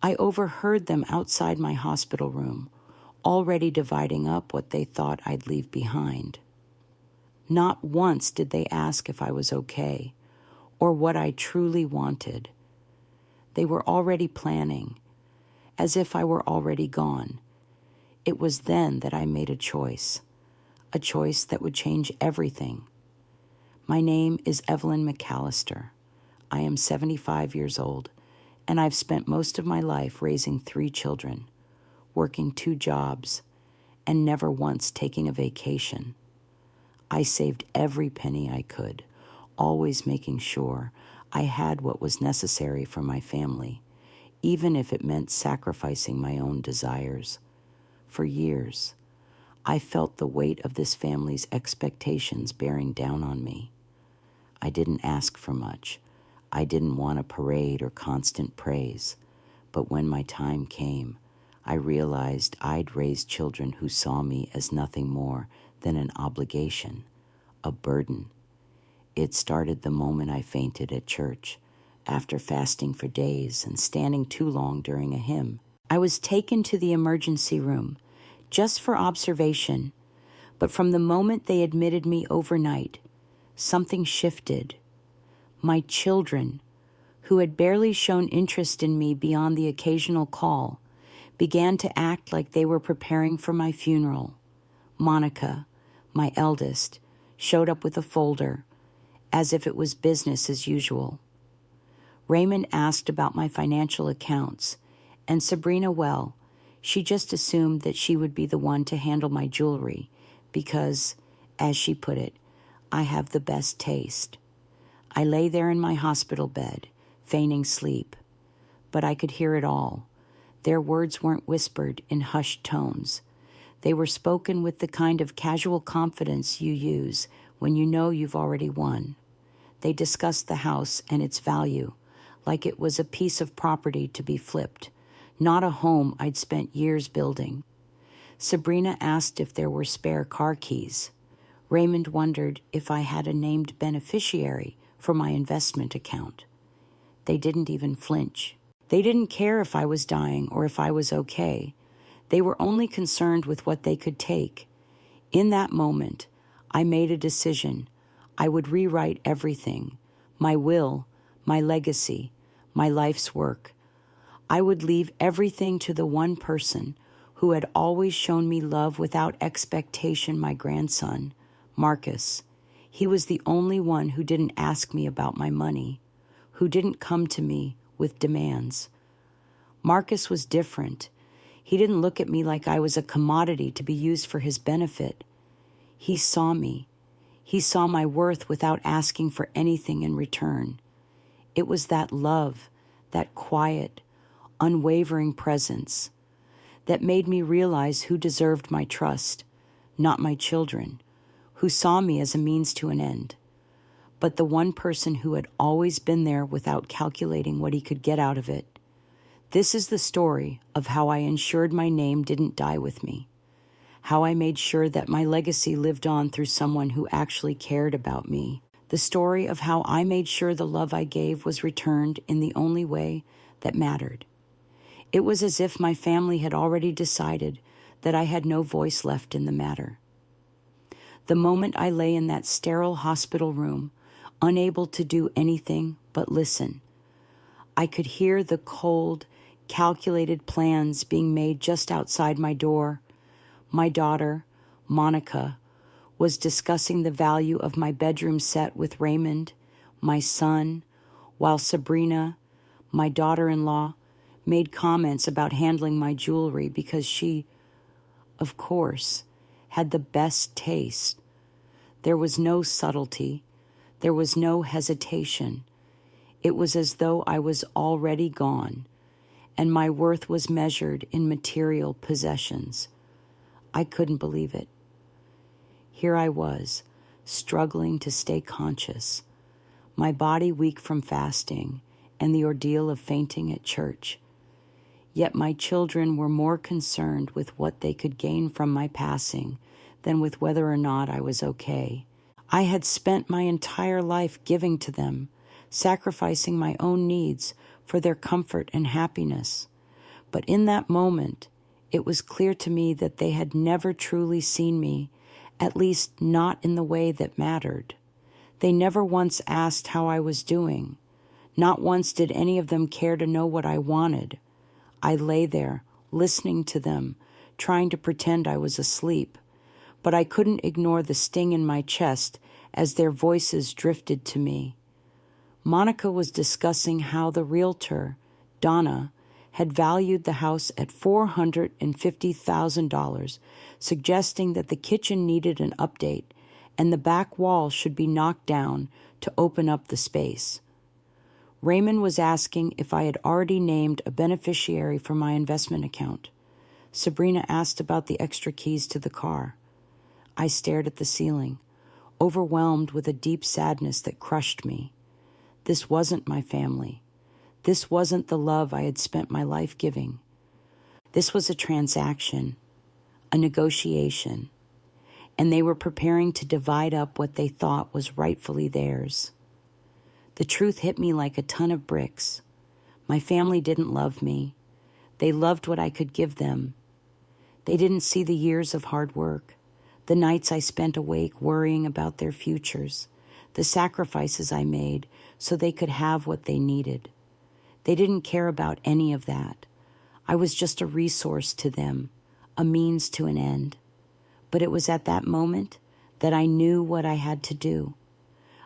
I overheard them outside my hospital room, already dividing up what they thought I'd leave behind. Not once did they ask if I was okay or what I truly wanted. They were already planning, as if I were already gone. It was then that I made a choice that would change everything. My name is Evelyn McAllister. I am 75 years old, and I've spent most of my life raising 3 children, working 2 jobs, and never once taking a vacation. I saved every penny I could, always making sure I had what was necessary for my family, even if it meant sacrificing my own desires. For years, I felt the weight of this family's expectations bearing down on me. I didn't ask for much. I didn't want a parade or constant praise. But when my time came, I realized I'd raised children who saw me as nothing more than an obligation, a burden. It started the moment I fainted at church, after fasting for days and standing too long during a hymn. I was taken to the emergency room, just for observation, but from the moment they admitted me overnight, something shifted. My children, who had barely shown interest in me beyond the occasional call, began to act like they were preparing for my funeral. Monica, my eldest, showed up with a folder, as if it was business as usual. Raymond asked about my financial accounts, and Sabrina, well, she just assumed that she would be the one to handle my jewelry because, as she put it, I have the best taste. I lay there in my hospital bed, feigning sleep, but I could hear it all. Their words weren't whispered in hushed tones. They were spoken with the kind of casual confidence you use when you know you've already won. They discussed the house and its value, like it was a piece of property to be flipped, not a home I'd spent years building. Sabrina asked if there were spare car keys. Raymond wondered if I had a named beneficiary for my investment account. They didn't even flinch. They didn't care if I was dying or if I was okay. They were only concerned with what they could take. In that moment, I made a decision. I would rewrite everything, my will, my legacy, my life's work. I would leave everything to the one person who had always shown me love without expectation, my grandson, Marcus. He was the only one who didn't ask me about my money, who didn't come to me with demands. Marcus was different. He didn't look at me like I was a commodity to be used for his benefit. He saw me. He saw my worth without asking for anything in return. It was that love, that quiet, unwavering presence that made me realize who deserved my trust, not my children, who saw me as a means to an end, but the one person who had always been there without calculating what he could get out of it. This is the story of how I ensured my name didn't die with me, how I made sure that my legacy lived on through someone who actually cared about me, the story of how I made sure the love I gave was returned in the only way that mattered. It was as if my family had already decided that I had no voice left in the matter. The moment I lay in that sterile hospital room, unable to do anything but listen, I could hear the cold, calculated plans being made just outside my door. My daughter, Monica, was discussing the value of my bedroom set with Raymond, my son, while Sabrina, my daughter-in-law, made comments about handling my jewelry because she, of course, had the best taste. There was no subtlety. There was no hesitation. It was as though I was already gone, and my worth was measured in material possessions. I couldn't believe it. Here I was, struggling to stay conscious, my body weak from fasting and the ordeal of fainting at church. Yet my children were more concerned with what they could gain from my passing than with whether or not I was okay. I had spent my entire life giving to them, sacrificing my own needs for their comfort and happiness. But in that moment, it was clear to me that they had never truly seen me, at least not in the way that mattered. They never once asked how I was doing. Not once did any of them care to know what I wanted. I lay there, listening to them, trying to pretend I was asleep. But I couldn't ignore the sting in my chest as their voices drifted to me. Monica was discussing how the realtor, Donna, had valued the house at $450,000, suggesting that the kitchen needed an update and the back wall should be knocked down to open up the space. Raymond was asking if I had already named a beneficiary for my investment account. Sabrina asked about the extra keys to the car. I stared at the ceiling, overwhelmed with a deep sadness that crushed me. This wasn't my family. This wasn't the love I had spent my life giving. This was a transaction, a negotiation, and they were preparing to divide up what they thought was rightfully theirs. The truth hit me like a ton of bricks. My family didn't love me. They loved what I could give them. They didn't see the years of hard work, the nights I spent awake worrying about their futures, the sacrifices I made so they could have what they needed. They didn't care about any of that. I was just a resource to them, a means to an end. But it was at that moment that I knew what I had to do.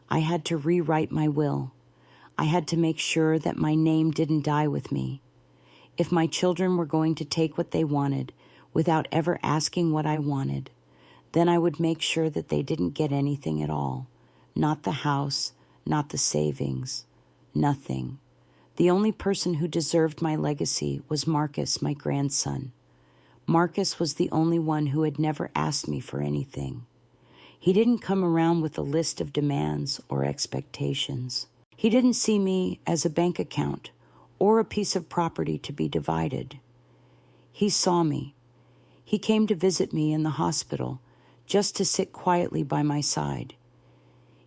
I had to rewrite my will. I had to make sure that my name didn't die with me. If my children were going to take what they wanted without ever asking what I wanted, then I would make sure that they didn't get anything at all. Not the house, not the savings, nothing. The only person who deserved my legacy was Marcus, my grandson. Marcus was the only one who had never asked me for anything. He didn't come around with a list of demands or expectations. He didn't see me as a bank account or a piece of property to be divided. He saw me. He came to visit me in the hospital just to sit quietly by my side.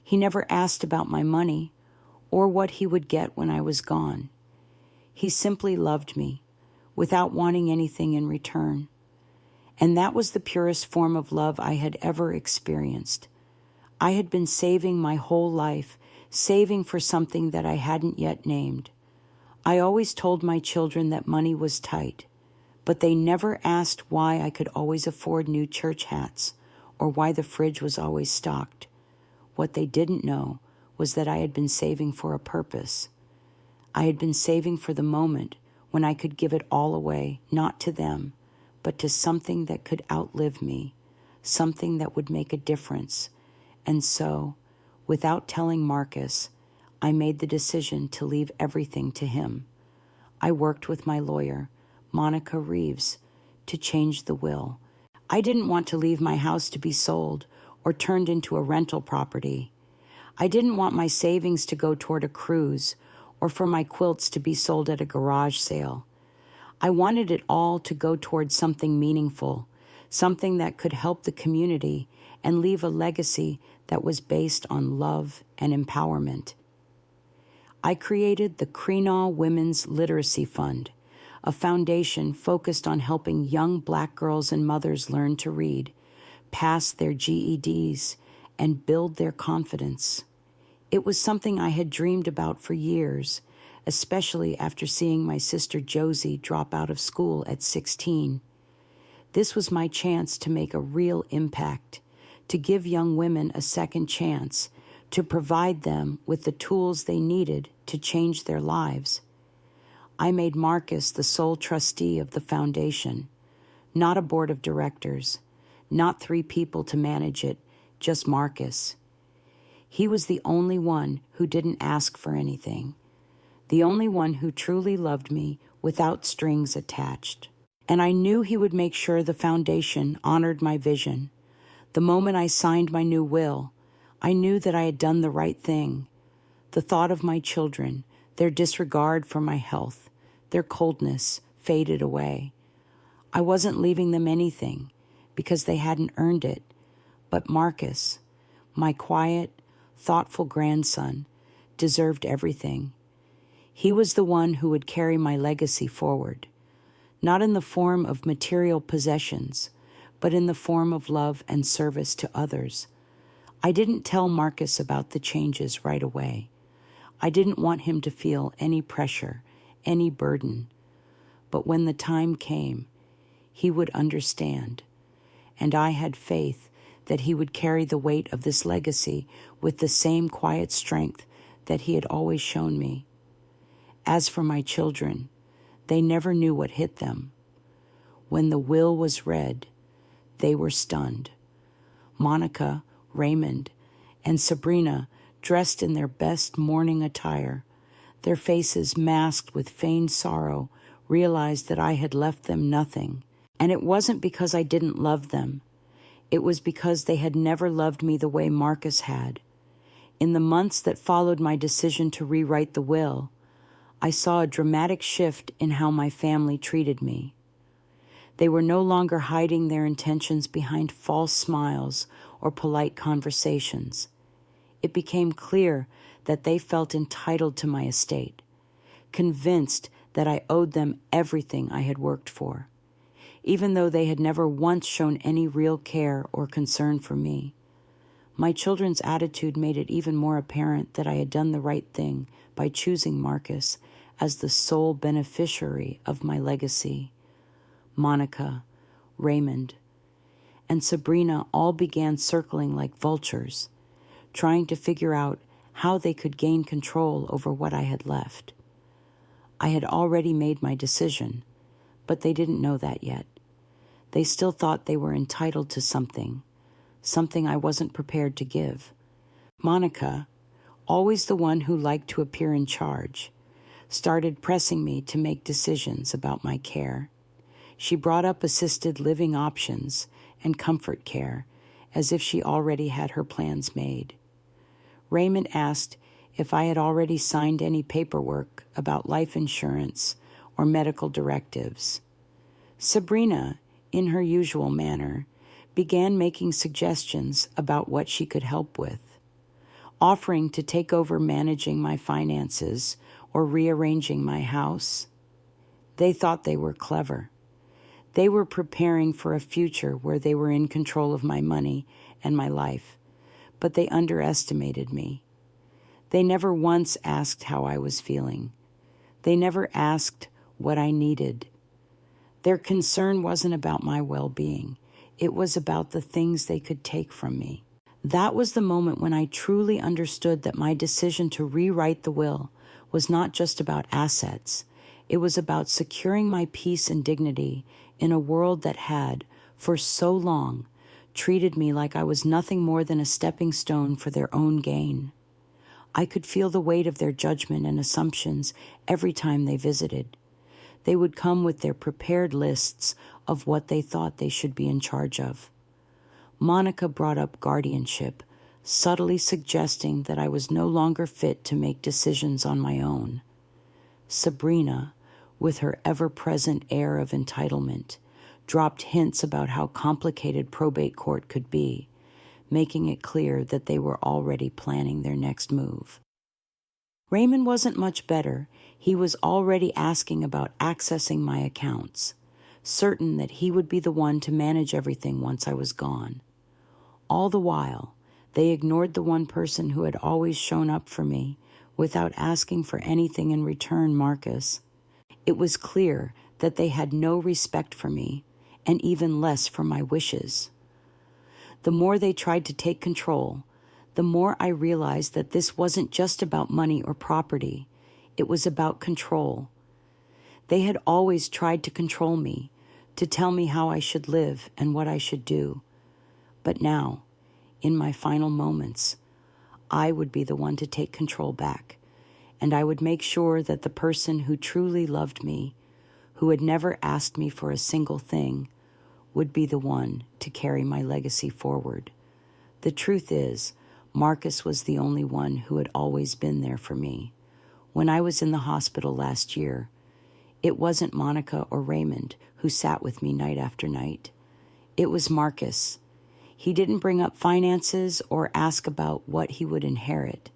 He never asked about my money or what he would get when I was gone. He simply loved me without wanting anything in return. And that was the purest form of love I had ever experienced. I had been saving my whole life, saving for something that I hadn't yet named. I always told my children that money was tight, but they never asked why I could always afford new church hats or why the fridge was always stocked. What they didn't know was that I had been saving for a purpose. I had been saving for the moment when I could give it all away, not to them, but to something that could outlive me, something that would make a difference. And so, without telling Marcus, I made the decision to leave everything to him. I worked with my lawyer, Monica Reeves, to change the will. I didn't want to leave my house to be sold or turned into a rental property. I didn't want my savings to go toward a cruise or for my quilts to be sold at a garage sale. I wanted it all to go toward something meaningful, something that could help the community and leave a legacy that was based on love and empowerment. I created the Kreenaw Women's Literacy Fund, a foundation focused on helping young Black girls and mothers learn to read, pass their GEDs, and build their confidence. It was something I had dreamed about for years, especially after seeing my sister Josie drop out of school at 16. This was my chance to make a real impact, to give young women a second chance, to provide them with the tools they needed to change their lives. I made Marcus the sole trustee of the foundation, not a board of directors, not 3 people to manage it, just Marcus. He was the only one who didn't ask for anything, the only one who truly loved me without strings attached. And I knew he would make sure the foundation honored my vision. The moment I signed my new will, I knew that I had done the right thing. The thought of my children, their disregard for my health, their coldness faded away. I wasn't leaving them anything because they hadn't earned it. But Marcus, my quiet, thoughtful grandson, deserved everything. He was the one who would carry my legacy forward. not in the form of material possessions, but in the form of love and service to others. I didn't tell Marcus about the changes right away. I didn't want him to feel any pressure, any burden. But when the time came, he would understand, and I had faith that he would carry the weight of this legacy with the same quiet strength that he had always shown me. As for my children, they never knew what hit them. When the will was read, they were stunned. Monica, Raymond, and Sabrina, dressed in their best mourning attire, their faces masked with feigned sorrow, realized that I had left them nothing. And it wasn't because I didn't love them. It was because they had never loved me the way Marcus had. In the months that followed my decision to rewrite the will, I saw a dramatic shift in how my family treated me. They were no longer hiding their intentions behind false smiles or polite conversations. It became clear that they felt entitled to my estate, convinced that I owed them everything I had worked for, even though they had never once shown any real care or concern for me. My children's attitude made it even more apparent that I had done the right thing by choosing Marcus as the sole beneficiary of my legacy. Monica, Raymond, and Sabrina all began circling like vultures, trying to figure out how they could gain control over what I had left. I had already made my decision, but they didn't know that yet. They still thought they were entitled to something I wasn't prepared to give. Monica, always the one who liked to appear in charge, started pressing me to make decisions about my care. She brought up assisted living options and comfort care as if she already had her plans made. Raymond asked if I had already signed any paperwork about life insurance or medical directives. Sabrina, in her usual manner, began making suggestions about what she could help with, offering to take over managing my finances or rearranging my house. They thought they were clever. They were preparing for a future where they were in control of my money and my life, but they underestimated me. They never once asked how I was feeling. They never asked what I needed. Their concern wasn't about my well-being. It was about the things they could take from me. That was the moment when I truly understood that my decision to rewrite the will was not just about assets. It was about securing my peace and dignity in a world that had, for so long, treated me like I was nothing more than a stepping stone for their own gain. I could feel the weight of their judgment and assumptions every time they visited. They would come with their prepared lists of what they thought they should be in charge of. Monica brought up guardianship, subtly suggesting that I was no longer fit to make decisions on my own. Sabrina, with her ever-present air of entitlement, dropped hints about how complicated probate court could be, making it clear that they were already planning their next move. Raymond wasn't much better. He was already asking about accessing my accounts, certain that he would be the one to manage everything once I was gone. All the while, they ignored the one person who had always shown up for me without asking for anything in return, Marcus. It was clear that they had no respect for me, and even less for my wishes. The more they tried to take control, the more I realized that this wasn't just about money or property. It was about control. They had always tried to control me, to tell me how I should live and what I should do. But now, in my final moments, I would be the one to take control back, and I would make sure that the person who truly loved me, who had never asked me for a single thing, would be the one to carry my legacy forward. The truth is, Marcus was the only one who had always been there for me. When I was in the hospital last year, it wasn't Monica or Raymond who sat with me night after night. It was Marcus. He didn't bring up finances or ask about what he would inherit.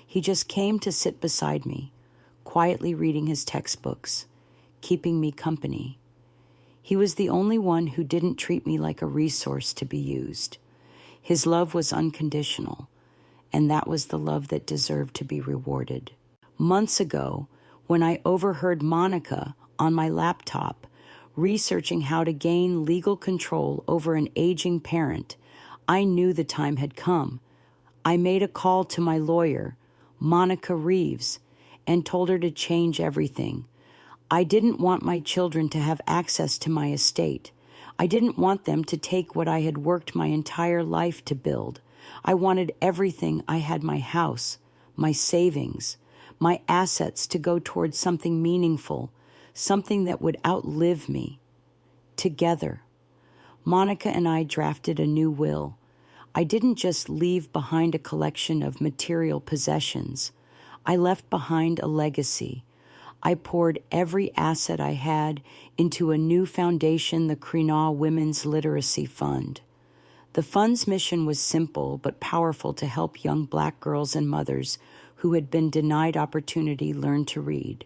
He just came to sit beside me, quietly reading his textbooks, keeping me company. He was the only one who didn't treat me like a resource to be used. His love was unconditional, and that was the love that deserved to be rewarded. Months ago, when I overheard Monica on my laptop researching how to gain legal control over an aging parent, I knew the time had come. I made a call to my lawyer, Monica Reeves, and told her to change everything. I didn't want my children to have access to my estate. I didn't want them to take what I had worked my entire life to build. I wanted everything I had: my house, my savings, my assets to go towards something meaningful, something that would outlive me. Together, Monica and I drafted a new will. I didn't just leave behind a collection of material possessions. I left behind a legacy. I poured every asset I had into a new foundation, the Krinaw Women's Literacy Fund. The fund's mission was simple but powerful: to help young Black girls and mothers who had been denied opportunity learn to read,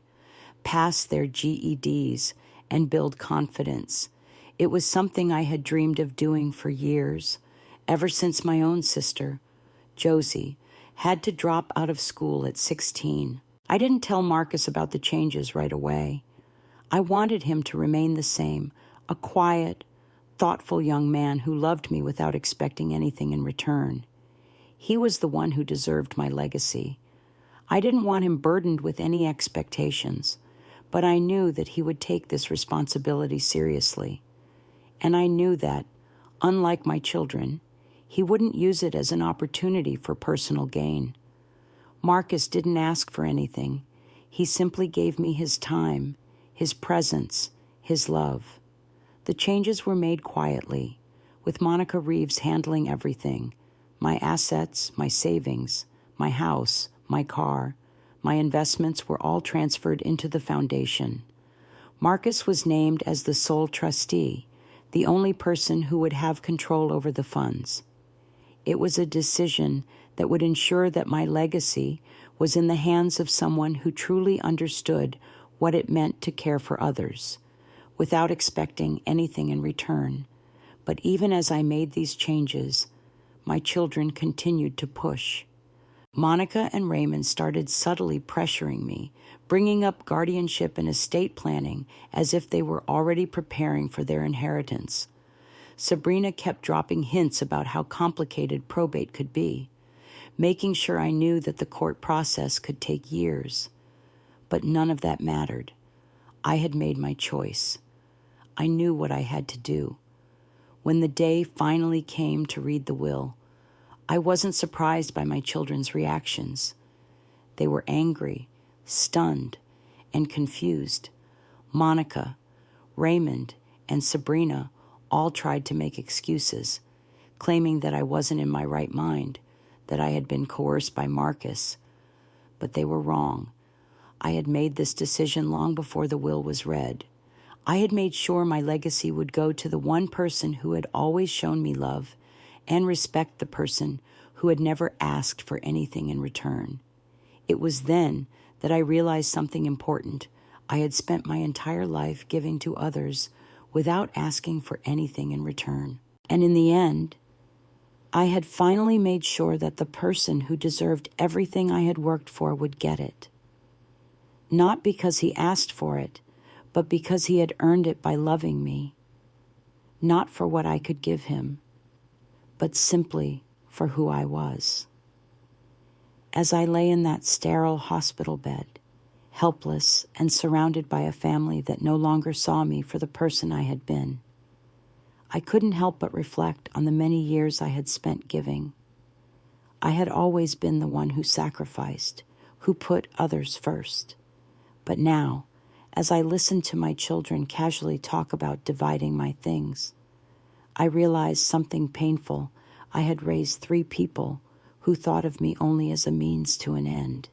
pass their GEDs, and build confidence. It was something I had dreamed of doing for years, ever since my own sister, Josie, had to drop out of school at 16. I didn't tell Marcus about the changes right away. I wanted him to remain the same, a quiet, thoughtful young man who loved me without expecting anything in return. He was the one who deserved my legacy. I didn't want him burdened with any expectations, but I knew that he would take this responsibility seriously. And I knew that, unlike my children, he wouldn't use it as an opportunity for personal gain. Marcus didn't ask for anything. He simply gave me his time, his presence, his love. The changes were made quietly, with Monica Reeves handling everything: my assets, my savings, my house, my car. My investments were all transferred into the foundation. Marcus was named as the sole trustee, the only person who would have control over the funds. It was a decision that would ensure that my legacy was in the hands of someone who truly understood what it meant to care for others, without expecting anything in return. But even as I made these changes, my children continued to push. Monica and Raymond started subtly pressuring me, bringing up guardianship and estate planning as if they were already preparing for their inheritance. Sabrina kept dropping hints about how complicated probate could be, making sure I knew that the court process could take years. But none of that mattered. I had made my choice. I knew what I had to do. When the day finally came to read the will, I wasn't surprised by my children's reactions. They were angry, stunned, and confused. Monica, Raymond, and Sabrina all tried to make excuses, claiming that I wasn't in my right mind, that I had been coerced by Marcus. But they were wrong. I had made this decision long before the will was read. I had made sure my legacy would go to the one person who had always shown me love, and respect the person who had never asked for anything in return. It was then that I realized something important. I had spent my entire life giving to others without asking for anything in return. And in the end, I had finally made sure that the person who deserved everything I had worked for would get it. Not because he asked for it, but because he had earned it by loving me. Not for what I could give him, but simply for who I was. As I lay in that sterile hospital bed, helpless and surrounded by a family that no longer saw me for the person I had been, I couldn't help but reflect on the many years I had spent giving. I had always been the one who sacrificed, who put others first. But now, as I listened to my children casually talk about dividing my things, I realized something painful. I had raised 3 people who thought of me only as a means to an end.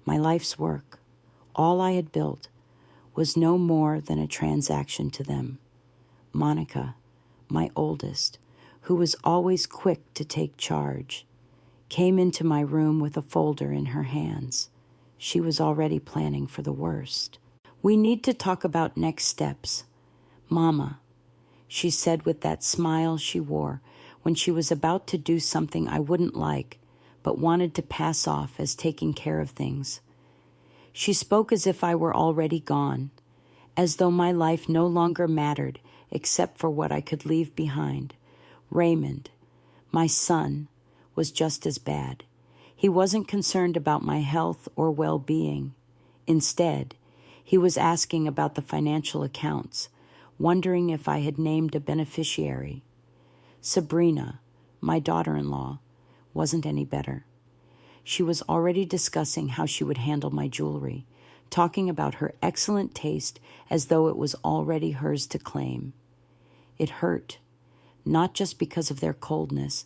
My life's work, all I had built, was no more than a transaction to them. Monica, my oldest, who was always quick to take charge, came into my room with a folder in her hands. She was already planning for the worst. "We need to talk about next steps." "Mama," she said with that smile she wore when she was about to do something I wouldn't like, but wanted to pass off as taking care of things. She spoke as if I were already gone, as though my life no longer mattered except for what I could leave behind. Raymond, my son, was just as bad. He wasn't concerned about my health or well-being. Instead, he was asking about the financial accounts, wondering if I had named a beneficiary. Sabrina, my daughter-in-law, wasn't any better. She was already discussing how she would handle my jewelry, talking about her excellent taste as though it was already hers to claim. It hurt, not just because of their coldness,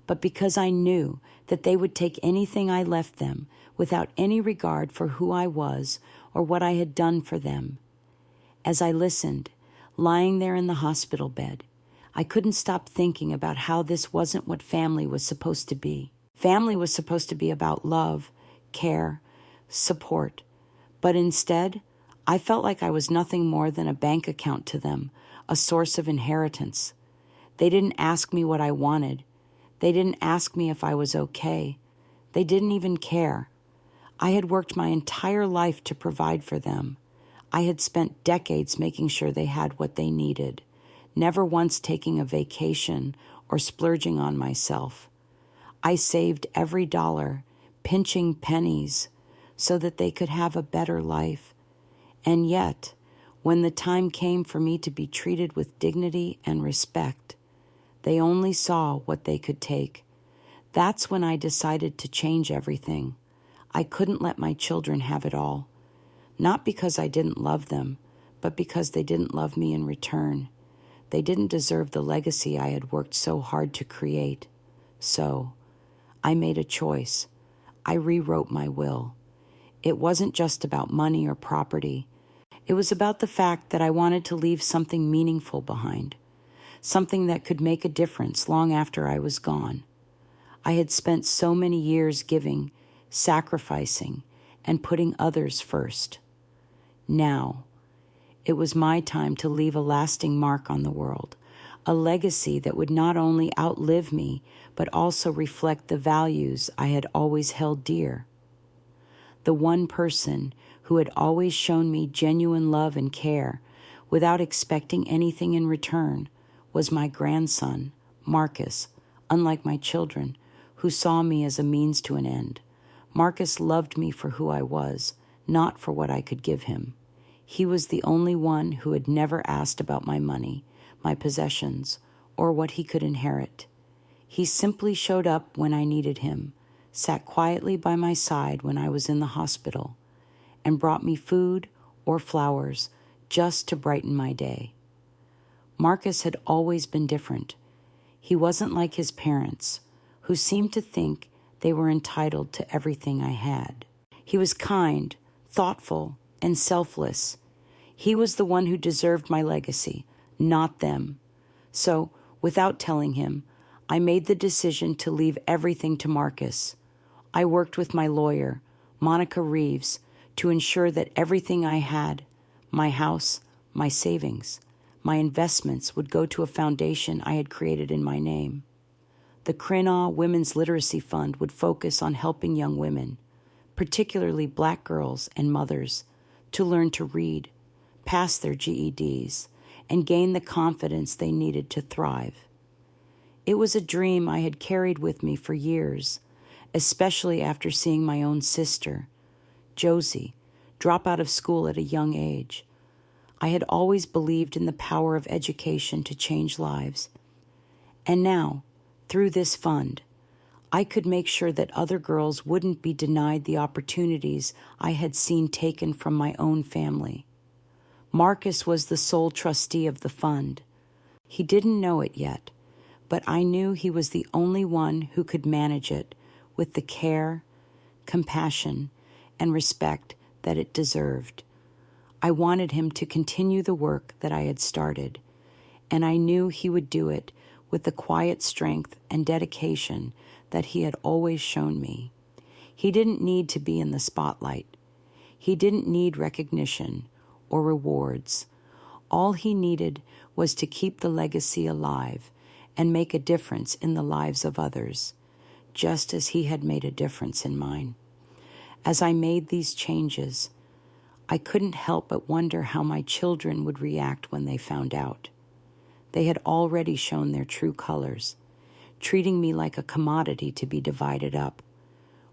but because I knew that they would take anything I left them without any regard for who I was or what I had done for them. As I listened, lying there in the hospital bed, I couldn't stop thinking about how this wasn't what family was supposed to be. Family was supposed to be about love, care, support, but instead, I felt like I was nothing more than a bank account to them, a source of inheritance. They didn't ask me what I wanted. They didn't ask me if I was okay. They didn't even care. I had worked my entire life to provide for them. I had spent decades making sure they had what they needed, never once taking a vacation or splurging on myself. I saved every dollar, pinching pennies, so that they could have a better life. And yet, when the time came for me to be treated with dignity and respect, they only saw what they could take. That's when I decided to change everything. I couldn't let my children have it all. Not because I didn't love them, but because they didn't love me in return. They didn't deserve the legacy I had worked so hard to create. So, I made a choice. I rewrote my will. It wasn't just about money or property. It was about the fact that I wanted to leave something meaningful behind, something that could make a difference long after I was gone. I had spent so many years giving, sacrificing, and putting others first. Now, it was my time to leave a lasting mark on the world, a legacy that would not only outlive me, but also reflect the values I had always held dear. The one person who had always shown me genuine love and care without expecting anything in return was my grandson, Marcus, unlike my children, who saw me as a means to an end. Marcus loved me for who I was, not for what I could give him. He was the only one who had never asked about my money, my possessions, or what he could inherit. He simply showed up when I needed him, sat quietly by my side when I was in the hospital, and brought me food or flowers just to brighten my day. Marcus had always been different. He wasn't like his parents, who seemed to think they were entitled to everything I had. He was kind, thoughtful, and selfless. He was the one who deserved my legacy, not them. So, without telling him, I made the decision to leave everything to Marcus. I worked with my lawyer, Monica Reeves, to ensure that everything I had, my house, my savings, my investments, would go to a foundation I had created in my name. The Crinaw Women's Literacy Fund would focus on helping young women, particularly Black girls and mothers, to learn to read, pass their GEDs, and gain the confidence they needed to thrive. It was a dream I had carried with me for years, especially after seeing my own sister, Josie, drop out of school at a young age. I had always believed in the power of education to change lives. And now, through this fund, I could make sure that other girls wouldn't be denied the opportunities I had seen taken from my own family. Marcus was the sole trustee of the fund. He didn't know it yet, but I knew he was the only one who could manage it with the care, compassion, and respect that it deserved. I wanted him to continue the work that I had started, and I knew he would do it with the quiet strength and dedication that he had always shown me. He didn't need to be in the spotlight. He didn't need recognition or rewards. All he needed was to keep the legacy alive and make a difference in the lives of others, just as he had made a difference in mine. As I made these changes, I couldn't help but wonder how my children would react when they found out. They had already shown their true colors, treating me like a commodity to be divided up.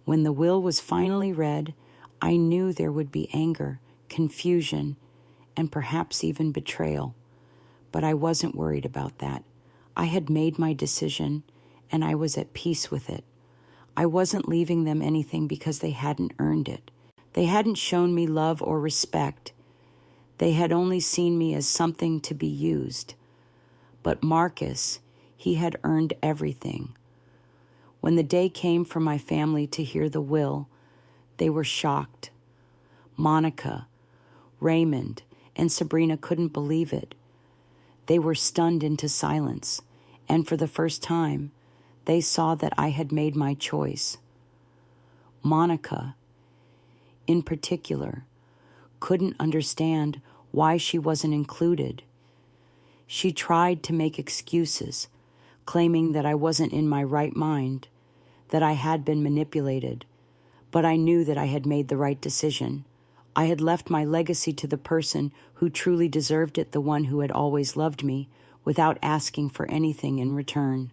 When the will was finally read, I knew there would be anger, confusion, and perhaps even betrayal. But I wasn't worried about that. I had made my decision, and I was at peace with it. I wasn't leaving them anything because they hadn't earned it. They hadn't shown me love or respect. They had only seen me as something to be used. But Marcus, he had earned everything. When the day came for my family to hear the will, they were shocked. Monica, Raymond, and Sabrina couldn't believe it. They were stunned into silence, and for the first time, they saw that I had made my choice. Monica, in particular, couldn't understand why she wasn't included. She tried to make excuses, claiming that I wasn't in my right mind, that I had been manipulated, but I knew that I had made the right decision. I had left my legacy to the person who truly deserved it, the one who had always loved me, without asking for anything in return.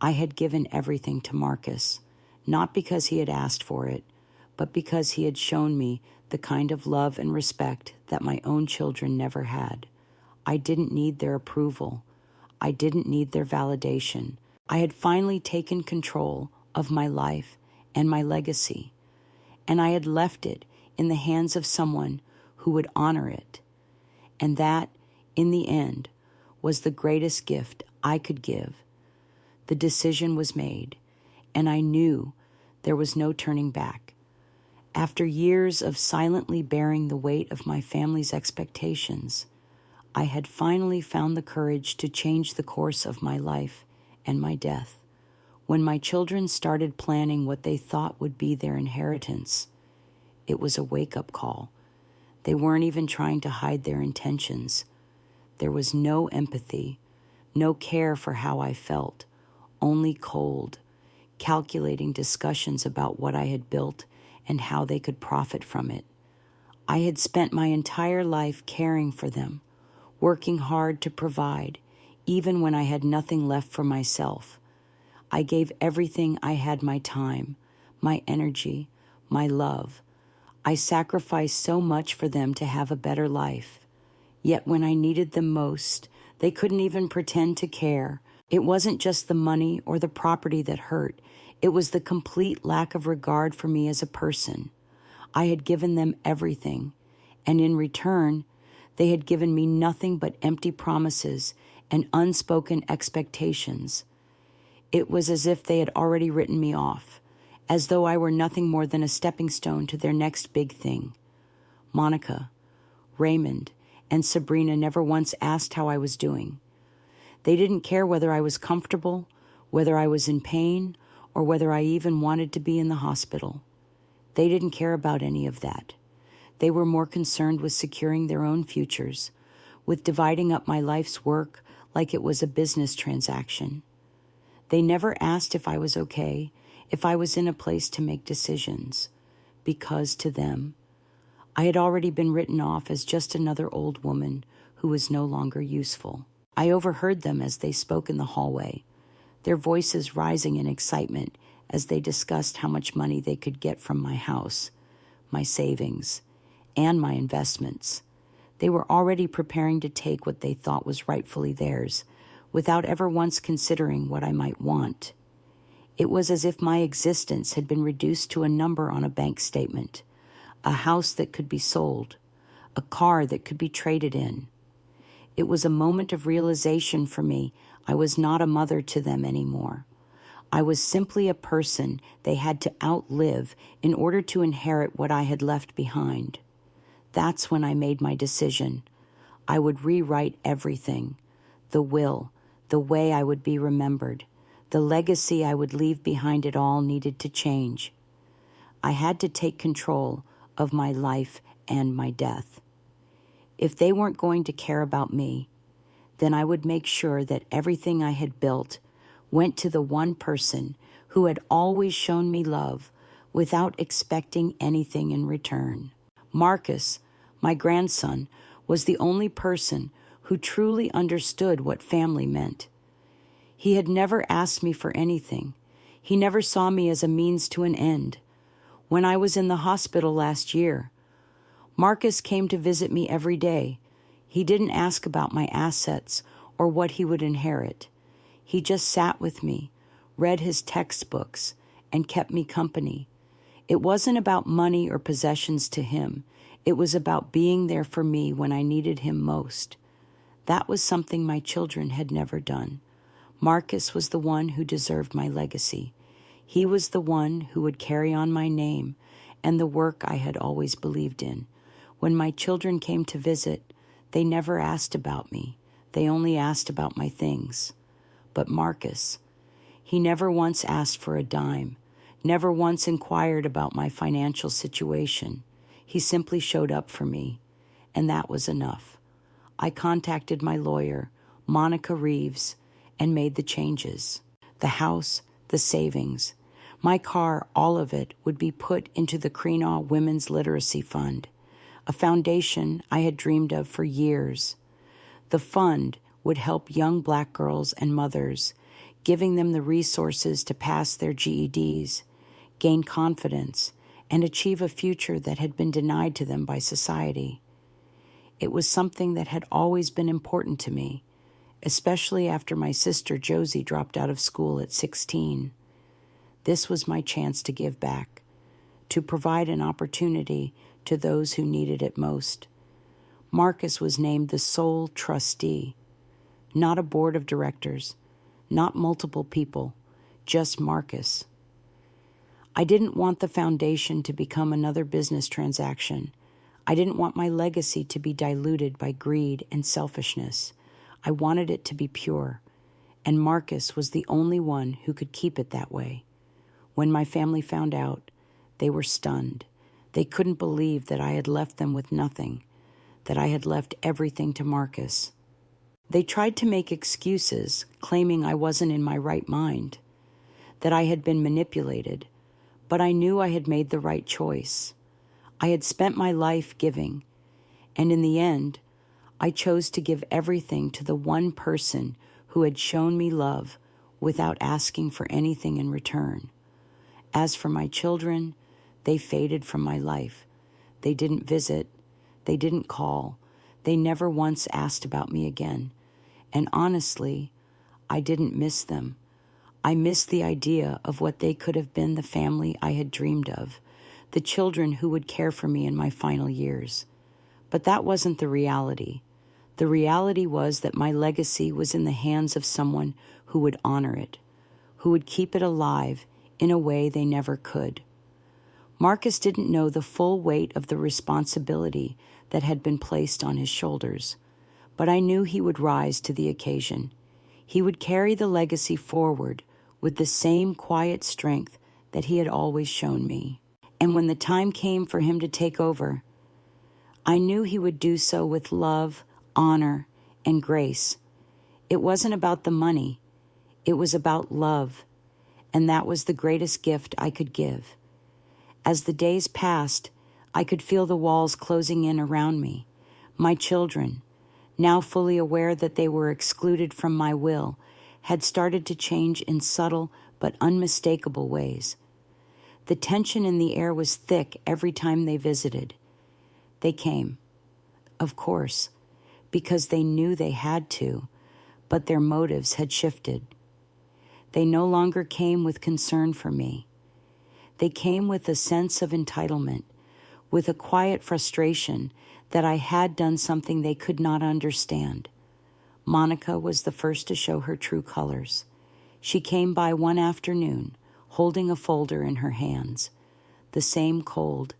I had given everything to Marcus, not because he had asked for it, but because he had shown me the kind of love and respect that my own children never had. I didn't need their approval. I didn't need their validation. I had finally taken control of my life and my legacy, and I had left it in the hands of someone who would honor it. And that, in the end, was the greatest gift I could give. The decision was made, and I knew there was no turning back. After years of silently bearing the weight of my family's expectations, I had finally found the courage to change the course of my life and my death. When my children started planning what they thought would be their inheritance, it was a wake-up call. They weren't even trying to hide their intentions. There was no empathy, no care for how I felt, only cold, calculating discussions about what I had built and how they could profit from it. I had spent my entire life caring for them, working hard to provide, even when I had nothing left for myself. I gave everything I had: my time, my energy, my love. I sacrificed so much for them to have a better life. Yet when I needed them most, they couldn't even pretend to care. It wasn't just the money or the property that hurt. It was the complete lack of regard for me as a person. I had given them everything, and in return, they had given me nothing but empty promises and unspoken expectations. It was as if they had already written me off, as though I were nothing more than a stepping stone to their next big thing. Monica, Raymond, and Sabrina never once asked how I was doing. They didn't care whether I was comfortable, whether I was in pain, or whether I even wanted to be in the hospital. They didn't care about any of that. They were more concerned with securing their own futures, with dividing up my life's work like it was a business transaction. They never asked if I was okay, if I was in a place to make decisions, because to them, I had already been written off as just another old woman who was no longer useful. I overheard them as they spoke in the hallway, their voices rising in excitement as they discussed how much money they could get from my house, my savings, and my investments. They were already preparing to take what they thought was rightfully theirs, without ever once considering what I might want. It was as if my existence had been reduced to a number on a bank statement, a house that could be sold, a car that could be traded in. It was a moment of realization for me. I was not a mother to them anymore. I was simply a person they had to outlive in order to inherit what I had left behind. That's when I made my decision. I would rewrite everything: the will, the way I would be remembered, the legacy I would leave behind. It all needed to change. I had to take control of my life and my death. If they weren't going to care about me, then I would make sure that everything I had built went to the one person who had always shown me love without expecting anything in return. Marcus, my grandson, was the only person who truly understood what family meant. He had never asked me for anything. He never saw me as a means to an end. When I was in the hospital last year, Marcus came to visit me every day. He didn't ask about my assets or what he would inherit. He just sat with me, read his textbooks, and kept me company. It wasn't about money or possessions to him. It was about being there for me when I needed him most. That was something my children had never done. Marcus was the one who deserved my legacy. He was the one who would carry on my name and the work I had always believed in. When my children came to visit, they never asked about me. They only asked about my things. But Marcus, he never once asked for a dime, never once inquired about my financial situation. He simply showed up for me, and that was enough. I contacted my lawyer, Monica Reeves, and made the changes. The house, the savings, my car, all of it would be put into the Kreenaw Women's Literacy Fund, a foundation I had dreamed of for years. The fund would help young Black girls and mothers, giving them the resources to pass their GEDs, gain confidence, and achieve a future that had been denied to them by society. It was something that had always been important to me, especially after my sister Josie dropped out of school at 16. This was my chance to give back, to provide an opportunity to those who needed it most. Marcus was named the sole trustee, not a board of directors, not multiple people, just Marcus. I didn't want the foundation to become another business transaction. I didn't want my legacy to be diluted by greed and selfishness. I wanted it to be pure, and Marcus was the only one who could keep it that way. When my family found out, they were stunned. They couldn't believe that I had left them with nothing, that I had left everything to Marcus. They tried to make excuses, claiming I wasn't in my right mind, that I had been manipulated, but I knew I had made the right choice. I had spent my life giving, and in the end, I chose to give everything to the one person who had shown me love without asking for anything in return. As for my children, they faded from my life. They didn't visit. They didn't call. They never once asked about me again. And honestly, I didn't miss them. I missed the idea of what they could have been, the family I had dreamed of, the children who would care for me in my final years. But that wasn't the reality. The reality was that my legacy was in the hands of someone who would honor it, who would keep it alive in a way they never could. Marcus didn't know the full weight of the responsibility that had been placed on his shoulders, but I knew he would rise to the occasion. He would carry the legacy forward with the same quiet strength that he had always shown me. And when the time came for him to take over, I knew he would do so with love, honor, and grace. It wasn't about the money. It was about love, and that was the greatest gift I could give. As the days passed, I could feel the walls closing in around me. My children, now fully aware that they were excluded from my will, had started to change in subtle but unmistakable ways. The tension in the air was thick every time they visited. They came, of course, because they knew they had to, but their motives had shifted. They no longer came with concern for me. They came with a sense of entitlement, with a quiet frustration that I had done something they could not understand. Monica was the first to show her true colors. She came by one afternoon, holding a folder in her hands, the same cold,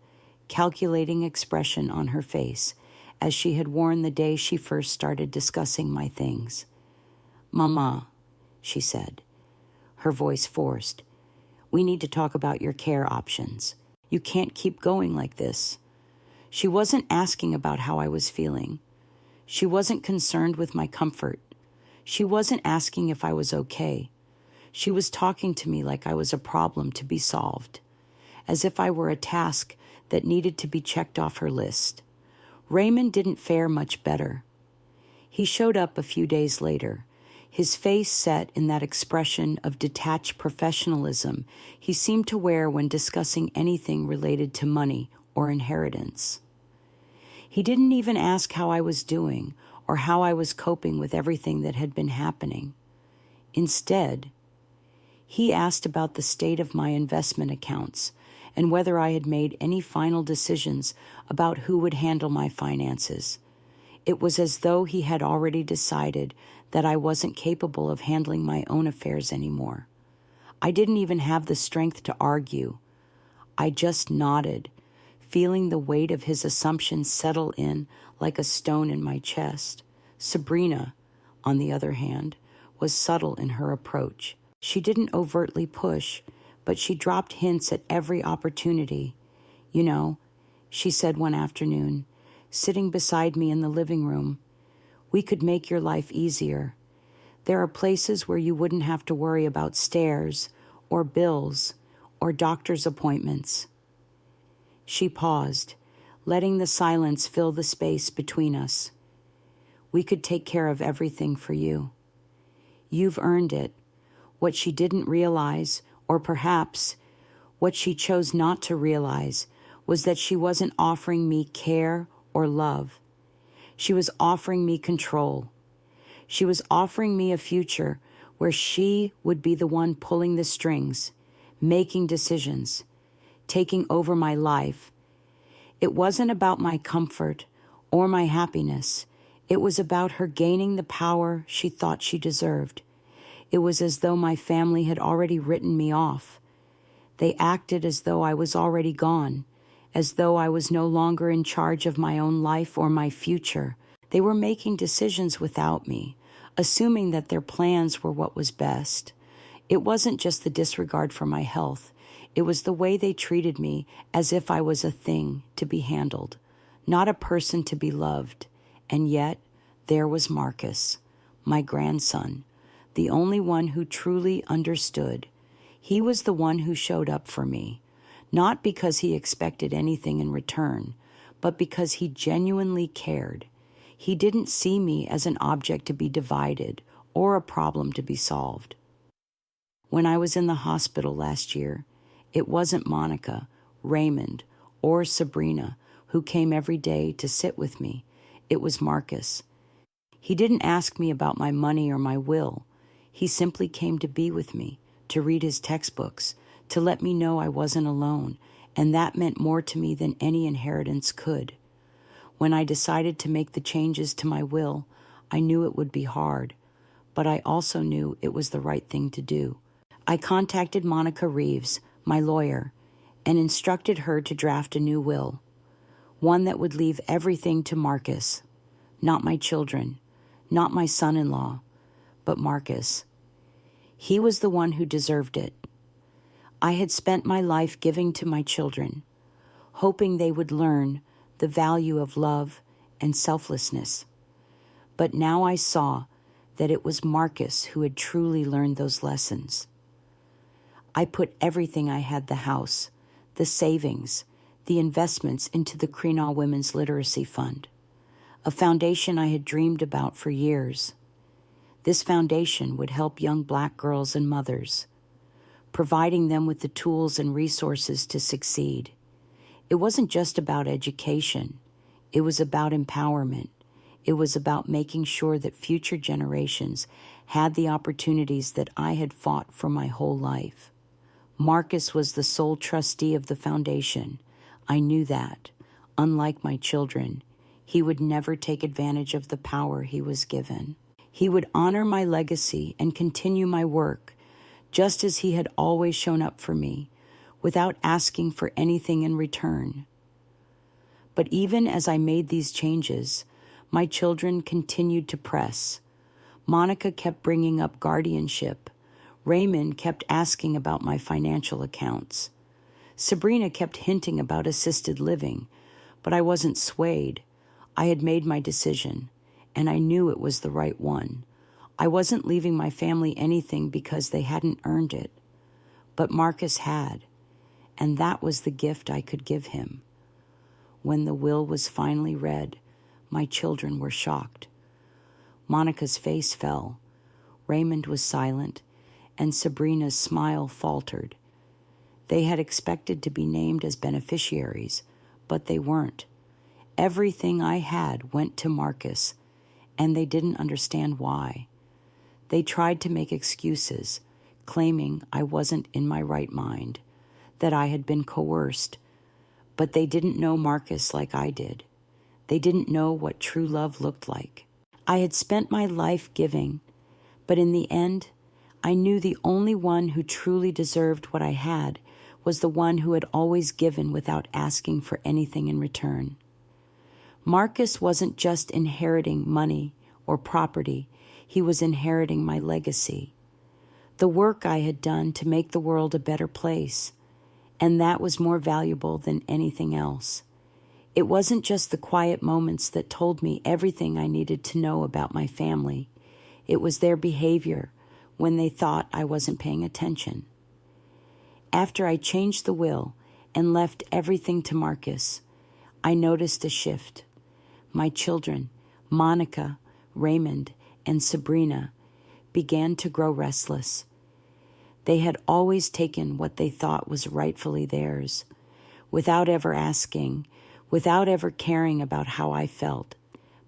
calculating expression on her face as she had worn the day she first started discussing my things. "Mama," she said, her voice forced, "we need to talk about your care options. You can't keep going like this." She wasn't asking about how I was feeling. She wasn't concerned with my comfort. She wasn't asking if I was okay. She was talking to me like I was a problem to be solved, as if I were a task that needed to be checked off her list. Raymond didn't fare much better. He showed up a few days later, his face set in that expression of detached professionalism he seemed to wear when discussing anything related to money or inheritance. He didn't even ask how I was doing or how I was coping with everything that had been happening. Instead, he asked about the state of my investment accounts and whether I had made any final decisions about who would handle my finances. It was as though he had already decided that I wasn't capable of handling my own affairs anymore. I didn't even have the strength to argue. I just nodded, feeling the weight of his assumptions settle in like a stone in my chest. Sabrina, on the other hand, was subtle in her approach. She didn't overtly push, but she dropped hints at every opportunity. "You know," she said one afternoon, sitting beside me in the living room, "we could make your life easier. There are places where you wouldn't have to worry about stairs or bills or doctor's appointments." She paused, letting the silence fill the space between us. "We could take care of everything for you. You've earned it." What she didn't realize, or perhaps what she chose not to realize, was that she wasn't offering me care or love. She was offering me control. She was offering me a future where she would be the one pulling the strings, making decisions, taking over my life. It wasn't about my comfort or my happiness. It was about her gaining the power she thought she deserved. It was as though my family had already written me off. They acted as though I was already gone, as though I was no longer in charge of my own life or my future. They were making decisions without me, assuming that their plans were what was best. It wasn't just the disregard for my health. It was the way they treated me as if I was a thing to be handled, not a person to be loved. And yet, there was Marcus, my grandson, the only one who truly understood. He was the one who showed up for me, not because he expected anything in return, but because he genuinely cared. He didn't see me as an object to be divided or a problem to be solved. When I was in the hospital last year, it wasn't Monica, Raymond, or Sabrina who came every day to sit with me. It was Marcus. He didn't ask me about my money or my will. He simply came to be with me, to read his textbooks, to let me know I wasn't alone, and that meant more to me than any inheritance could. When I decided to make the changes to my will, I knew it would be hard, but I also knew it was the right thing to do. I contacted Monica Reeves, my lawyer, and instructed her to draft a new will, one that would leave everything to Marcus, not my children, not my son-in-law, but Marcus. He was the one who deserved it. I had spent my life giving to my children, hoping they would learn the value of love and selflessness. But now I saw that it was Marcus who had truly learned those lessons. I put everything I had, the house, the savings, the investments, into the Crenaw Women's Literacy Fund, a foundation I had dreamed about for years. This foundation would help young Black girls and mothers, providing them with the tools and resources to succeed. It wasn't just about education. It was about empowerment. It was about making sure that future generations had the opportunities that I had fought for my whole life. Marcus was the sole trustee of the foundation. I knew that. Unlike my children, he would never take advantage of the power he was given. He would honor my legacy and continue my work, just as he had always shown up for me, without asking for anything in return. But even as I made these changes, my children continued to press. Monica kept bringing up guardianship. Raymond kept asking about my financial accounts. Sabrina kept hinting about assisted living, but I wasn't swayed. I had made my decision, and I knew it was the right one. I wasn't leaving my family anything because they hadn't earned it, but Marcus had, and that was the gift I could give him. When the will was finally read, my children were shocked. Monica's face fell, Raymond was silent, and Sabrina's smile faltered. They had expected to be named as beneficiaries, but they weren't. Everything I had went to Marcus, and they didn't understand why. They tried to make excuses, claiming I wasn't in my right mind, that I had been coerced, but they didn't know Marcus like I did. They didn't know what true love looked like. I had spent my life giving, but in the end, I knew the only one who truly deserved what I had was the one who had always given without asking for anything in return. Marcus wasn't just inheriting money or property, he was inheriting my legacy. The work I had done to make the world a better place, and that was more valuable than anything else. It wasn't just the quiet moments that told me everything I needed to know about my family. It was their behavior when they thought I wasn't paying attention. After I changed the will and left everything to Marcus, I noticed a shift. My children, Monica, Raymond, and Sabrina, began to grow restless. They had always taken what they thought was rightfully theirs, without ever asking, without ever caring about how I felt.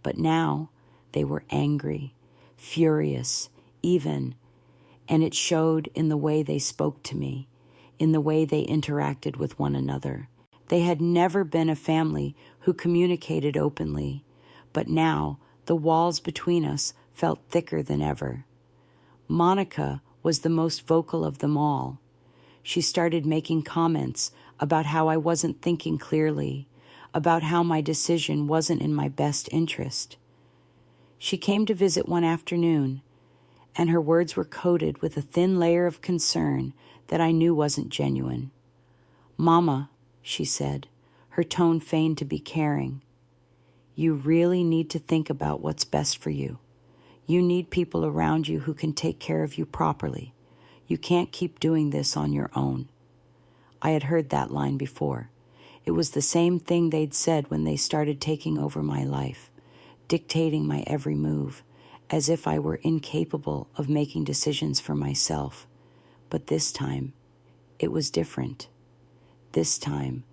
But now they were angry, furious, even, and it showed in the way they spoke to me, in the way they interacted with one another. They had never been a family who communicated openly, but now the walls between us felt thicker than ever. Monica was the most vocal of them all. She started making comments about how I wasn't thinking clearly, about how my decision wasn't in my best interest. She came to visit one afternoon, and her words were coated with a thin layer of concern that I knew wasn't genuine. "Mama," she said, her tone feigned to be caring, "you really need to think about what's best for you. You need people around you who can take care of you properly. You can't keep doing this on your own." I had heard that line before. It was the same thing they'd said when they started taking over my life, dictating my every move, as if I were incapable of making decisions for myself. But this time, it was different. This time,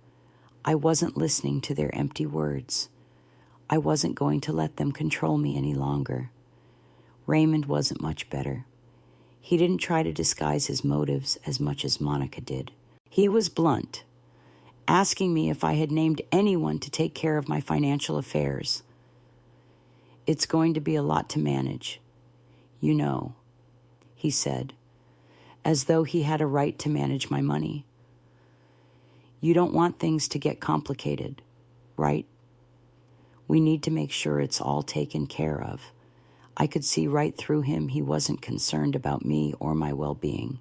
I wasn't listening to their empty words. I wasn't going to let them control me any longer. Raymond wasn't much better. He didn't try to disguise his motives as much as Monica did. He was blunt, asking me if I had named anyone to take care of my financial affairs. "It's going to be a lot to manage, you know," he said, as though he had a right to manage my money. "You don't want things to get complicated, right? We need to make sure it's all taken care of." I could see right through him. He wasn't concerned about me or my well-being.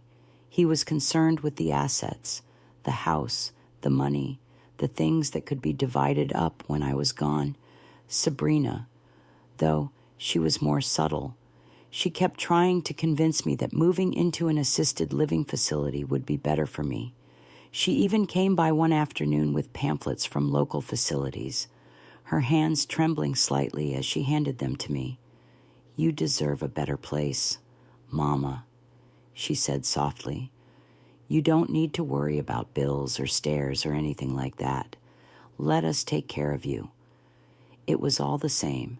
He was concerned with the assets, the house, the money, the things that could be divided up when I was gone. Sabrina, though, she was more subtle. She kept trying to convince me that moving into an assisted living facility would be better for me. She even came by one afternoon with pamphlets from local facilities, her hands trembling slightly as she handed them to me. "You deserve a better place, Mama," she said softly. "You don't need to worry about bills or stairs or anything like that. Let us take care of you." It was all the same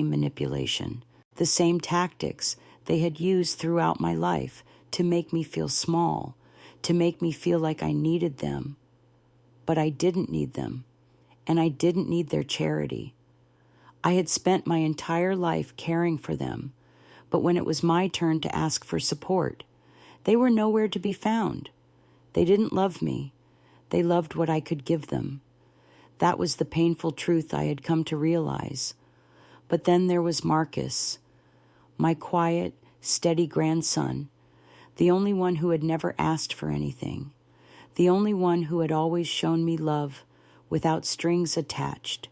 manipulation, the same tactics they had used throughout my life to make me feel small, to make me feel like I needed them. But I didn't need them, and I didn't need their charity. I had spent my entire life caring for them, but when it was my turn to ask for support, they were nowhere to be found. They didn't love me. They loved what I could give them. That was the painful truth I had come to realize. But then there was Marcus, my quiet, steady grandson, the only one who had never asked for anything, the only one who had always shown me love without strings attached.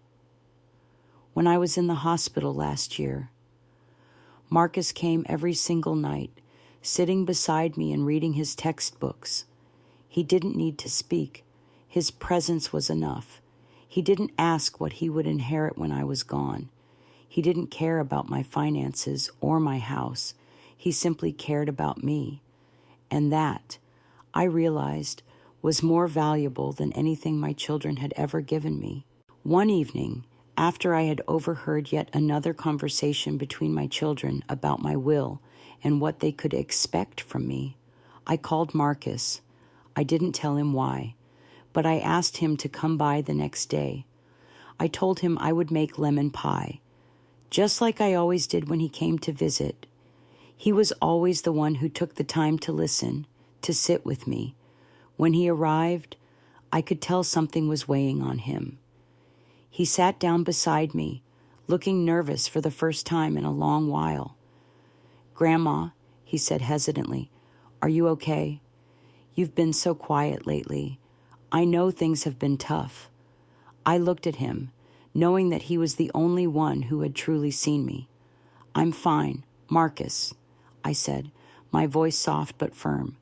when I was in the hospital last year. Marcus came every single night, sitting beside me and reading his textbooks. He didn't need to speak. His presence was enough. He didn't ask what he would inherit when I was gone. He didn't care about my finances or my house. He simply cared about me. And that, I realized, was more valuable than anything my children had ever given me. One evening, after I had overheard yet another conversation between my children about my will and what they could expect from me, I called Marcus. I didn't tell him why, but I asked him to come by the next day. I told him I would make lemon pie, just like I always did when he came to visit. He was always the one who took the time to listen, to sit with me. When he arrived, I could tell something was weighing on him. He sat down beside me, looking nervous for the first time in a long while. "Grandma," he said hesitantly, "are you okay? You've been so quiet lately. I know things have been tough." I looked at him, knowing that he was the only one who had truly seen me. "I'm fine, Marcus," I said, my voice soft but firm.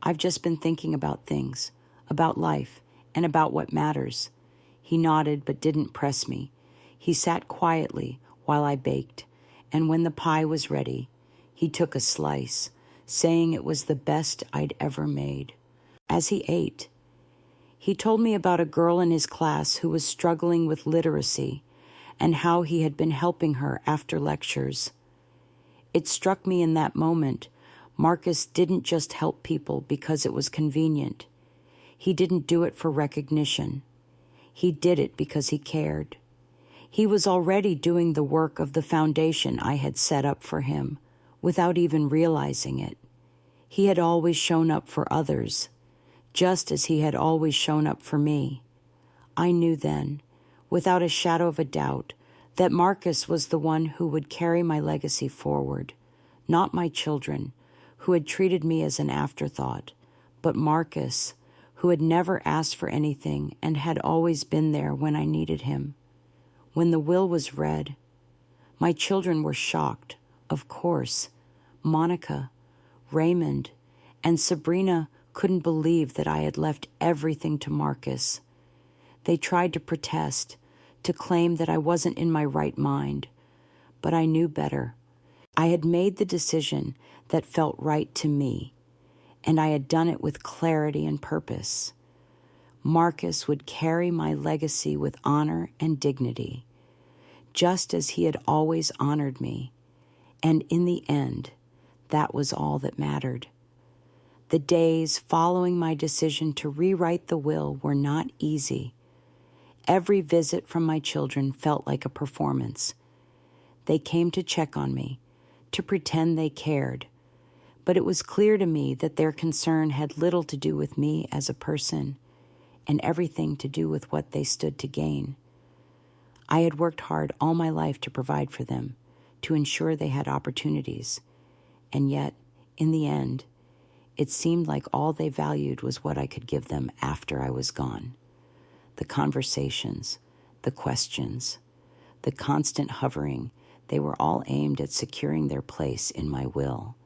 "I've just been thinking about things, about life, and about what matters." He nodded but didn't press me. He sat quietly while I baked, and when the pie was ready, he took a slice, saying it was the best I'd ever made. As he ate, he told me about a girl in his class who was struggling with literacy and how he had been helping her after lectures. It struck me in that moment, Marcus didn't just help people because it was convenient. He didn't do it for recognition. He did it because he cared. He was already doing the work of the foundation I had set up for him, without even realizing it. He had always shown up for others, just as he had always shown up for me. I knew then, without a shadow of a doubt, that Marcus was the one who would carry my legacy forward, not my children, who had treated me as an afterthought, but Marcus, who had never asked for anything and had always been there when I needed him. When the will was read, my children were shocked, of course. Monica, Raymond, and Sabrina couldn't believe that I had left everything to Marcus. They tried to protest, to claim that I wasn't in my right mind, but I knew better. I had made the decision that felt right to me, and I had done it with clarity and purpose. Marcus would carry my legacy with honor and dignity, just as he had always honored me, and in the end, that was all that mattered. The days following my decision to rewrite the will were not easy. Every visit from my children felt like a performance. They came to check on me, to pretend they cared, but it was clear to me that their concern had little to do with me as a person and everything to do with what they stood to gain. I had worked hard all my life to provide for them, to ensure they had opportunities, and yet, in the end, it seemed like all they valued was what I could give them after I was gone. The conversations, the questions, the constant hovering, they were all aimed at securing their place in my will,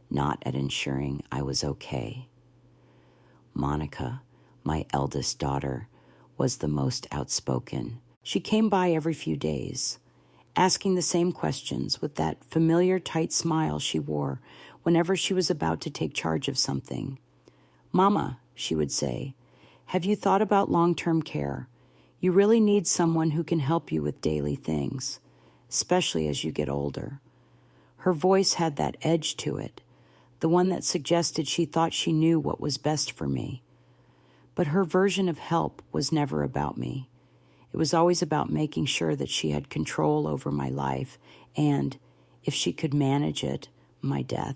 not at ensuring I was okay. Monica, my eldest daughter, was the most outspoken. She came by every few days, asking the same questions with that familiar tight smile she wore whenever she was about to take charge of something. "Mama," she would say, "have you thought about long-term care? You really need someone who can help you with daily things, especially as you get older." Her voice had that edge to it, the one that suggested she thought she knew what was best for me. But her version of help was never about me. It was always about making sure that she had control over my life and, if she could manage it, my death.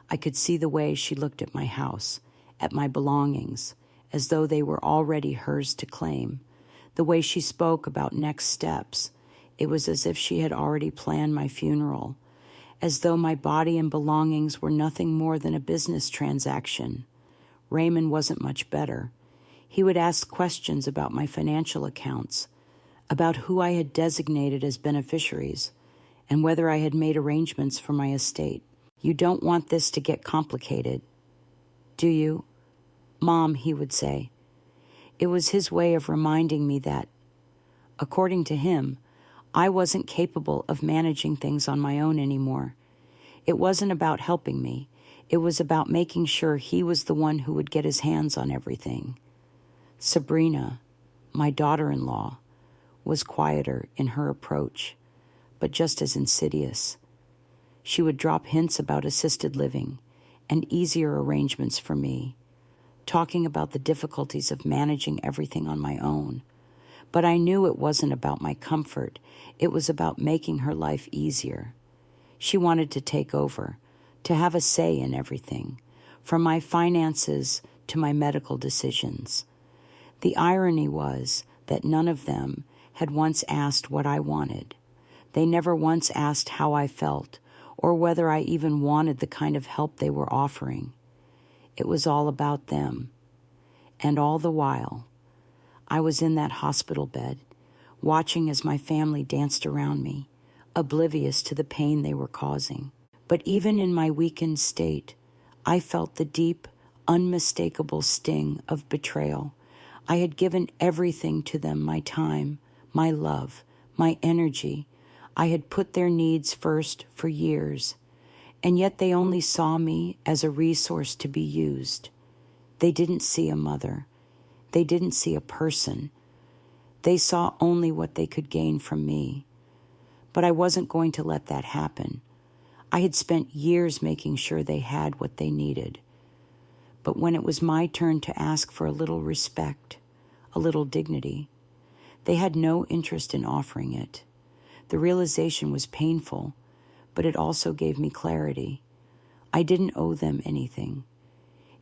I could see the way she looked at my house, at my belongings, as though they were already hers to claim. The way she spoke about next steps, it was as if she had already planned my funeral, as though my body and belongings were nothing more than a business transaction. Raymond wasn't much better. He would ask questions about my financial accounts, about who I had designated as beneficiaries, and whether I had made arrangements for my estate. "You don't want this to get complicated, do you, Mom?" he would say. It was his way of reminding me that, according to him, I wasn't capable of managing things on my own anymore. It wasn't about helping me. It was about making sure he was the one who would get his hands on everything. Sabrina, my daughter-in-law, was quieter in her approach, but just as insidious. She would drop hints about assisted living and easier arrangements for me, talking about the difficulties of managing everything on my own. But I knew it wasn't about my comfort. It was about making her life easier. She wanted to take over, to have a say in everything, from my finances to my medical decisions. The irony was that none of them had once asked what I wanted. They never once asked how I felt, or whether I even wanted the kind of help they were offering. It was all about them. And all the while, I was in that hospital bed, watching as my family danced around me, oblivious to the pain they were causing. But even in my weakened state, I felt the deep, unmistakable sting of betrayal. I had given everything to them, my time, my love, my energy. I had put their needs first for years, and yet they only saw me as a resource to be used. They didn't see a mother. They didn't see a person. They saw only what they could gain from me. But I wasn't going to let that happen. I had spent years making sure they had what they needed. But when it was my turn to ask for a little respect, a little dignity, they had no interest in offering it. The realization was painful, but it also gave me clarity. I didn't owe them anything.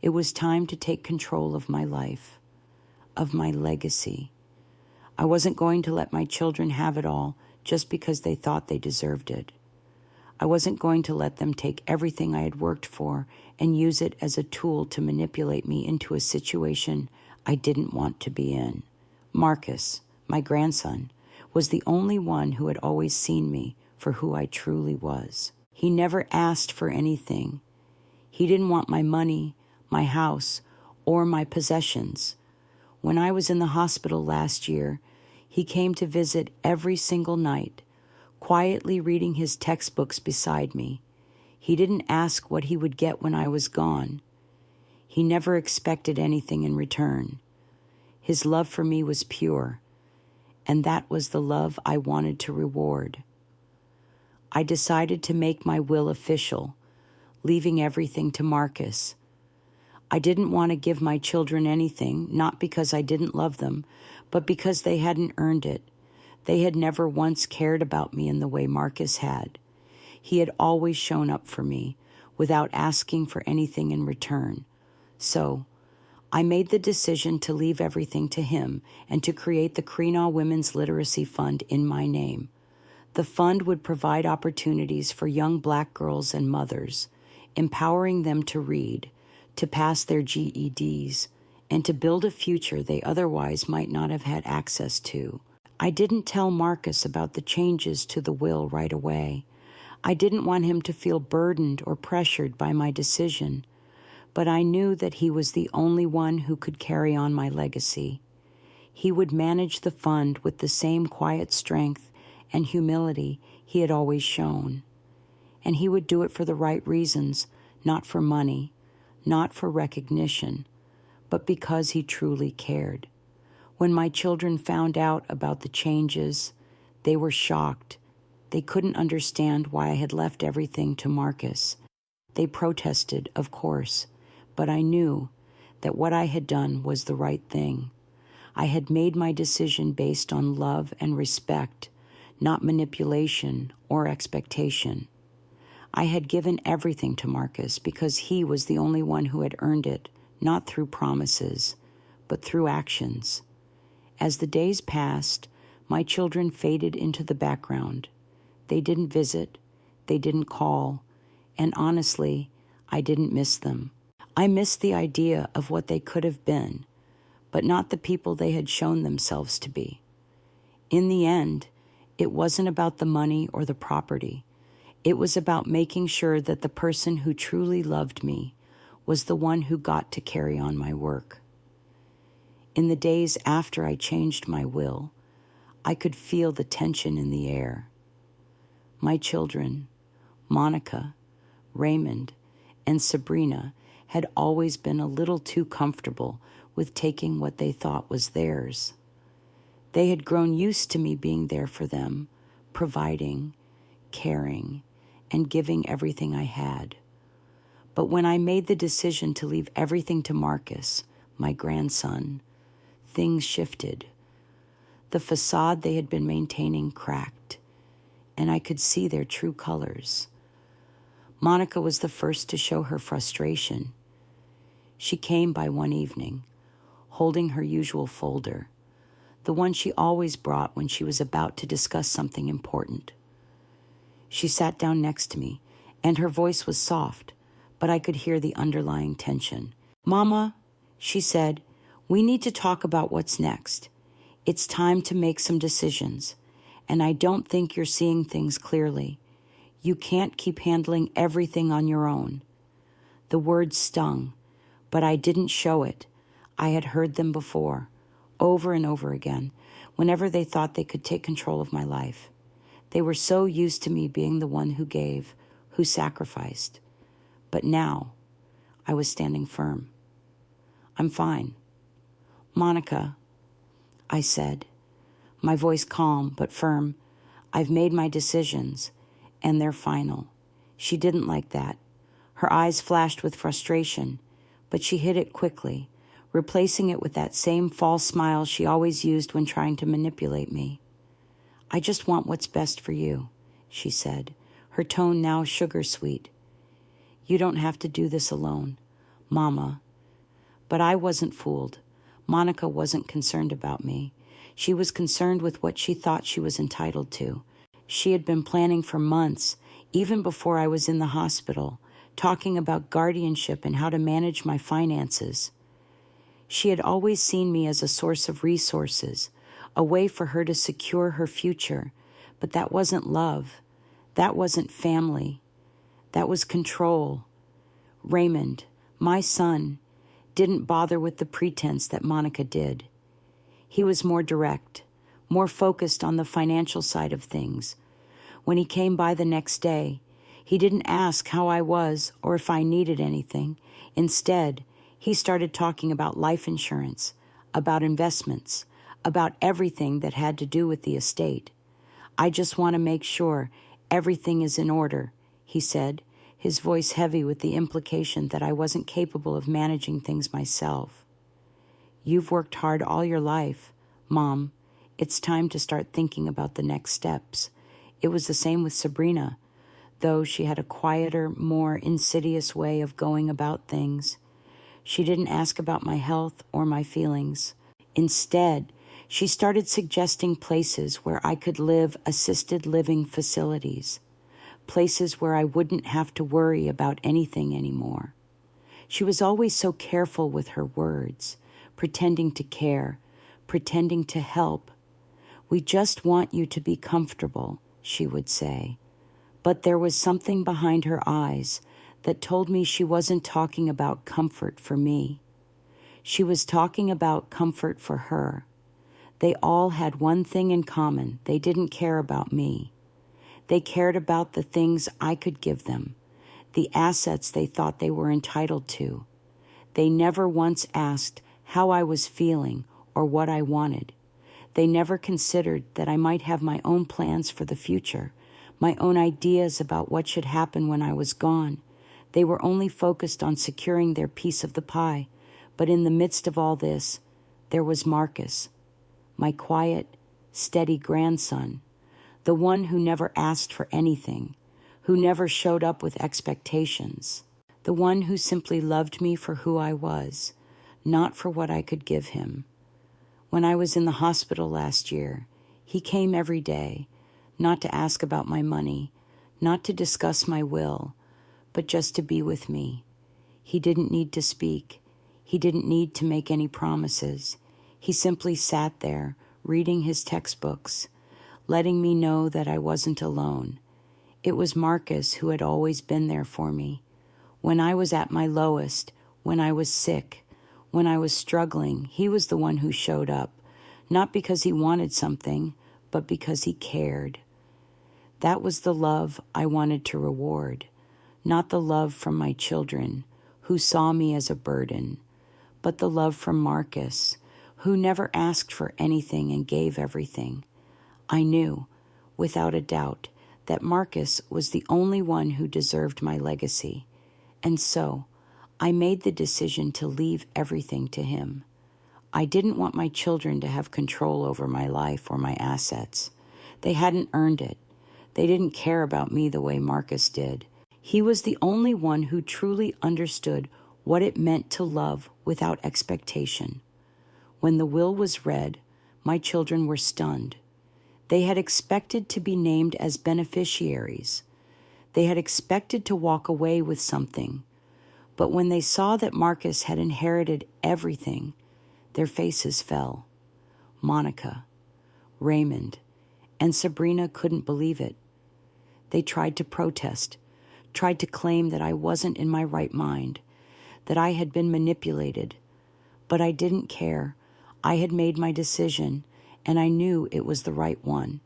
It was time to take control of my life, of my legacy. I wasn't going to let my children have it all just because they thought they deserved it. I wasn't going to let them take everything I had worked for and use it as a tool to manipulate me into a situation I didn't want to be in. Marcus, my grandson, was the only one who had always seen me for who I truly was. He never asked for anything. He didn't want my money, my house, or my possessions. When I was in the hospital last year, he came to visit every single night, quietly reading his textbooks beside me. He didn't ask what he would get when I was gone. He never expected anything in return. His love for me was pure, and that was the love I wanted to reward. I decided to make my will official, leaving everything to Marcus. I didn't want to give my children anything, not because I didn't love them, but because they hadn't earned it. They had never once cared about me in the way Marcus had. He had always shown up for me, without asking for anything in return. So, I made the decision to leave everything to him and to create the Kreenaw Women's Literacy Fund in my name. The fund would provide opportunities for young Black girls and mothers, empowering them to read, to pass their GEDs, and to build a future they otherwise might not have had access to. I didn't tell Marcus about the changes to the will right away. I didn't want him to feel burdened or pressured by my decision, but I knew that he was the only one who could carry on my legacy. He would manage the fund with the same quiet strength and humility he had always shown. And he would do it for the right reasons, not for money, not for recognition, but because he truly cared. When my children found out about the changes, they were shocked. They couldn't understand why I had left everything to Marcus. They protested, of course, but I knew that what I had done was the right thing. I had made my decision based on love and respect, not manipulation or expectation. I had given everything to Marcus because he was the only one who had earned it, not through promises, but through actions. As the days passed, my children faded into the background. They didn't visit, they didn't call, and honestly, I didn't miss them. I missed the idea of what they could have been, but not the people they had shown themselves to be. In the end, it wasn't about the money or the property. It was about making sure that the person who truly loved me was the one who got to carry on my work. In the days after I changed my will, I could feel the tension in the air. My children, Monica, Raymond, and Sabrina, had always been a little too comfortable with taking what they thought was theirs. They had grown used to me being there for them, providing, caring, and giving everything I had. But when I made the decision to leave everything to Marcus, my grandson, things shifted. The facade they had been maintaining cracked, and I could see their true colors. Monica was the first to show her frustration. She came by one evening, holding her usual folder, the one she always brought when she was about to discuss something important. She sat down next to me, and her voice was soft, but I could hear the underlying tension. "Mama," she said, "we need to talk about what's next. It's time to make some decisions, and I don't think you're seeing things clearly. You can't keep handling everything on your own." The words stung, but I didn't show it. I had heard them before, over and over again, whenever they thought they could take control of my life. They were so used to me being the one who gave, who sacrificed. But now, I was standing firm. "I'm fine." "Monica," I said, my voice calm but firm, "I've made my decisions, and they're final." She didn't like that. Her eyes flashed with frustration, but she hid it quickly, replacing it with that same false smile she always used when trying to manipulate me. "I just want what's best for you," she said, her tone now sugar-sweet. "You don't have to do this alone, Mama." But I wasn't fooled. Monica wasn't concerned about me. She was concerned with what she thought she was entitled to. She had been planning for months, even before I was in the hospital, talking about guardianship and how to manage my finances. She had always seen me as a source of resources, a way for her to secure her future, but that wasn't love. That wasn't family. That was control. Raymond, my son, didn't bother with the pretense that Monica did. He was more direct, more focused on the financial side of things. When he came by the next day, he didn't ask how I was or if I needed anything. Instead, he started talking about life insurance, about investments, about everything that had to do with the estate. "I just want to make sure everything is in order," he said, his voice heavy with the implication that I wasn't capable of managing things myself. "You've worked hard all your life, Mom. It's time to start thinking about the next steps." It was the same with Sabrina, though she had a quieter, more insidious way of going about things. She didn't ask about my health or my feelings. Instead, she started suggesting places where I could live, assisted living facilities, places where I wouldn't have to worry about anything anymore. She was always so careful with her words, pretending to care, pretending to help. "We just want you to be comfortable," she would say. But there was something behind her eyes that told me she wasn't talking about comfort for me. She was talking about comfort for her. They all had one thing in common: they didn't care about me. They cared about the things I could give them, the assets they thought they were entitled to. They never once asked how I was feeling or what I wanted. They never considered that I might have my own plans for the future, my own ideas about what should happen when I was gone. They were only focused on securing their piece of the pie. But in the midst of all this, there was Marcus, my quiet, steady grandson, the one who never asked for anything, who never showed up with expectations, the one who simply loved me for who I was, not for what I could give him. When I was in the hospital last year, he came every day, not to ask about my money, not to discuss my will, but just to be with me. He didn't need to speak. He didn't need to make any promises. He simply sat there, reading his textbooks, letting me know that I wasn't alone. It was Marcus who had always been there for me. When I was at my lowest, when I was sick, when I was struggling, he was the one who showed up, not because he wanted something, but because he cared. That was the love I wanted to reward, not the love from my children, who saw me as a burden, but the love from Marcus, who never asked for anything and gave everything. I knew, without a doubt, that Marcus was the only one who deserved my legacy, and so I made the decision to leave everything to him. I didn't want my children to have control over my life or my assets. They hadn't earned it. They didn't care about me the way Marcus did. He was the only one who truly understood what it meant to love without expectation. When the will was read, my children were stunned. They had expected to be named as beneficiaries. They had expected to walk away with something. But when they saw that Marcus had inherited everything, their faces fell. Monica, Raymond, and Sabrina couldn't believe it. They tried to protest, tried to claim that I wasn't in my right mind, that I had been manipulated. But I didn't care. I had made my decision, and I knew it was the right one.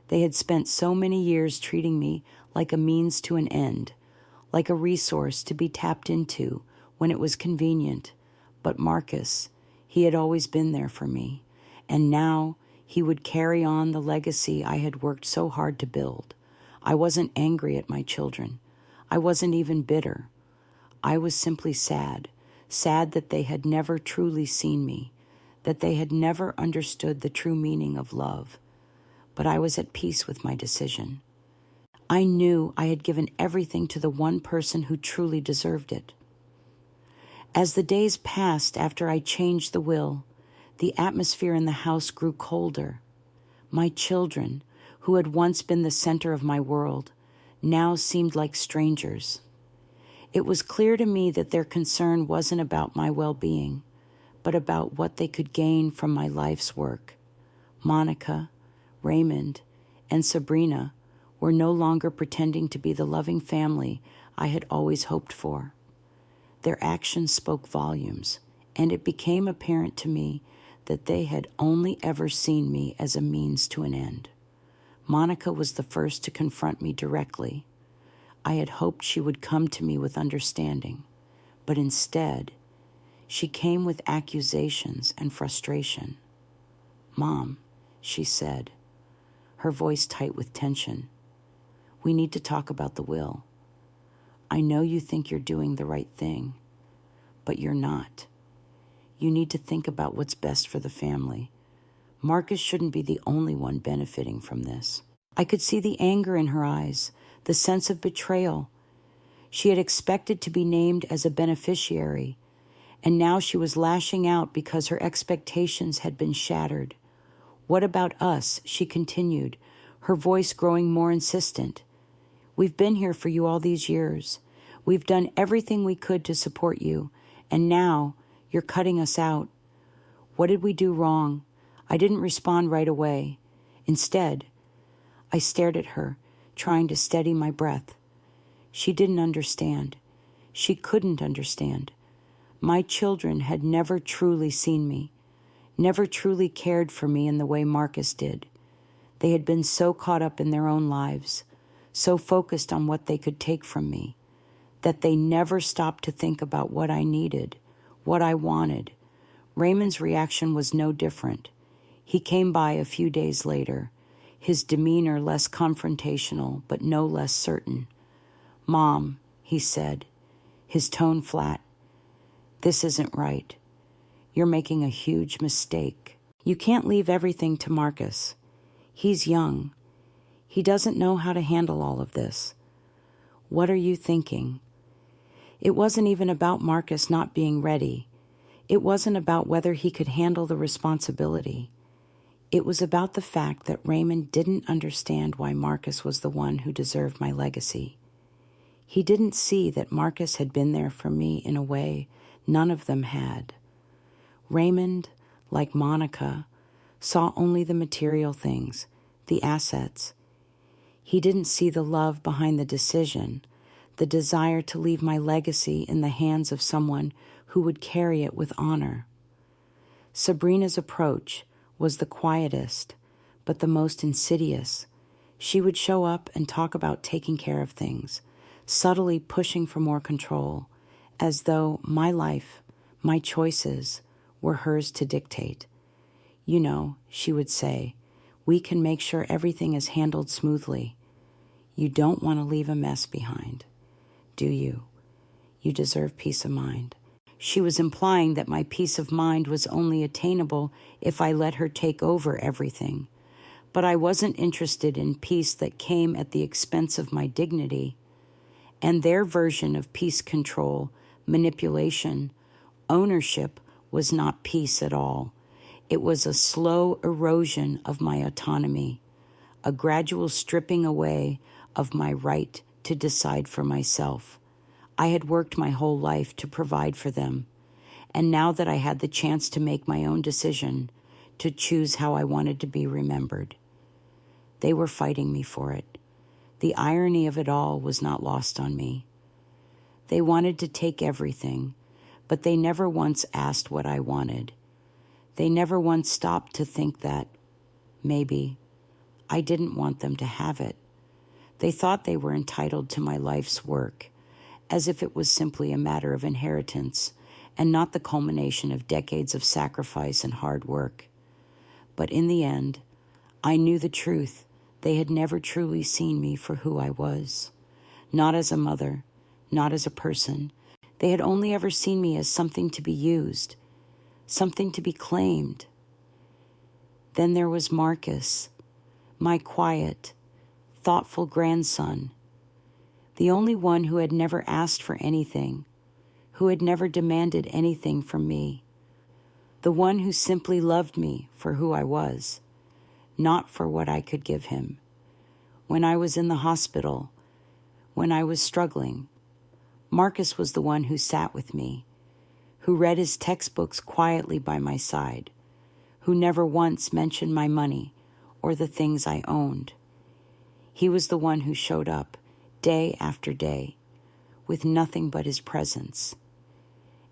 They had spent so many years treating me like a means to an end, like a resource to be tapped into when it was convenient. But Marcus, he had always been there for me, and now he would carry on the legacy I had worked so hard to build. I wasn't angry at my children. I wasn't even bitter. I was simply sad that they had never truly seen me, that they had never understood the true meaning of love. But I was at peace with my decision. I knew I had given everything to the one person who truly deserved it. As the days passed after I changed the will, the atmosphere in the house grew colder. My children, who had once been the center of my world, now seemed like strangers. It was clear to me that their concern wasn't about my well-being, but about what they could gain from my life's work. Monica, Raymond, and Sabrina were no longer pretending to be the loving family I had always hoped for. Their actions spoke volumes, and it became apparent to me that they had only ever seen me as a means to an end. Monica was the first to confront me directly. I had hoped she would come to me with understanding, but instead, she came with accusations and frustration. "Mom," she said, her voice tight with tension, "we need to talk about the will. I know you think you're doing the right thing, but you're not. You need to think about what's best for the family. Marcus shouldn't be the only one benefiting from this." I could see the anger in her eyes, the sense of betrayal. She had expected to be named as a beneficiary, and now she was lashing out because her expectations had been shattered. "What about us?" she continued, her voice growing more insistent. "We've been here for you all these years. We've done everything we could to support you, and now you're cutting us out. What did we do wrong?" I didn't respond right away. Instead, I stared at her, trying to steady my breath. She didn't understand. She couldn't understand. My children had never truly seen me, never truly cared for me in the way Marcus did. They had been so caught up in their own lives, so focused on what they could take from me, that they never stopped to think about what I needed, what I wanted. Raymond's reaction was no different. He came by a few days later, his demeanor less confrontational, but no less certain. "Mom," he said, his tone flat, "this isn't right. You're making a huge mistake. You can't leave everything to Marcus. He's young. He doesn't know how to handle all of this. What are you thinking?" It wasn't even about Marcus not being ready. It wasn't about whether he could handle the responsibility. It was about the fact that Raymond didn't understand why Marcus was the one who deserved my legacy. He didn't see that Marcus had been there for me in a way none of them had. Raymond, like Monica, saw only the material things, the assets. He didn't see the love behind the decision, the desire to leave my legacy in the hands of someone who would carry it with honor. Sabrina's approach was the quietest, but the most insidious. She would show up and talk about taking care of things, subtly pushing for more control, as though my life, my choices, were hers to dictate. You know, she would say, we can make sure everything is handled smoothly. You don't want to leave a mess behind, do you? You deserve peace of mind. She was implying that my peace of mind was only attainable if I let her take over everything. But I wasn't interested in peace that came at the expense of my dignity. And their version of peace control, manipulation, ownership was not peace at all. It was a slow erosion of my autonomy, a gradual stripping away of my right to decide for myself. I had worked my whole life to provide for them, and now that I had the chance to make my own decision, to choose how I wanted to be remembered, they were fighting me for it. The irony of it all was not lost on me. They wanted to take everything, but they never once asked what I wanted. They never once stopped to think that, maybe, I didn't want them to have it. They thought they were entitled to my life's work, as if it was simply a matter of inheritance and not the culmination of decades of sacrifice and hard work. But in the end, I knew the truth. They had never truly seen me for who I was. Not as a mother, not as a person. They had only ever seen me as something to be used, something to be claimed. Then there was Marcus, my quiet, thoughtful grandson, the only one who had never asked for anything, who had never demanded anything from me, the one who simply loved me for who I was, not for what I could give him. When I was in the hospital, when I was struggling, Marcus was the one who sat with me, who read his textbooks quietly by my side, who never once mentioned my money or the things I owned. He was the one who showed up day after day with nothing but his presence.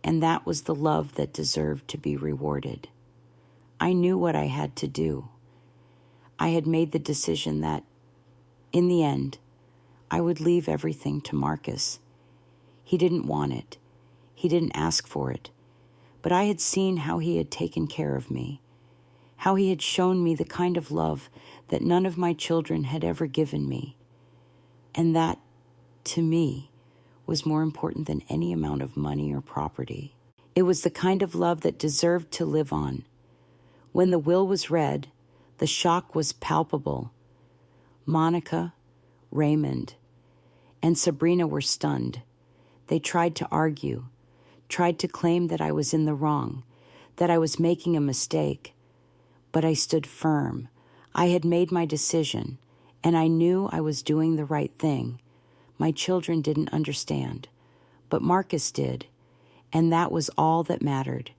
And that was the love that deserved to be rewarded. I knew what I had to do. I had made the decision that, in the end, I would leave everything to Marcus. He didn't want it. He didn't ask for it. But I had seen how he had taken care of me, how he had shown me the kind of love that none of my children had ever given me. And that, to me, was more important than any amount of money or property. It was the kind of love that deserved to live on. When the will was read, the shock was palpable. Monica, Raymond, and Sabrina were stunned. They tried to argue, tried to claim that I was in the wrong, that I was making a mistake. But I stood firm. I had made my decision, and I knew I was doing the right thing. My children didn't understand, but Marcus did, and that was all that mattered.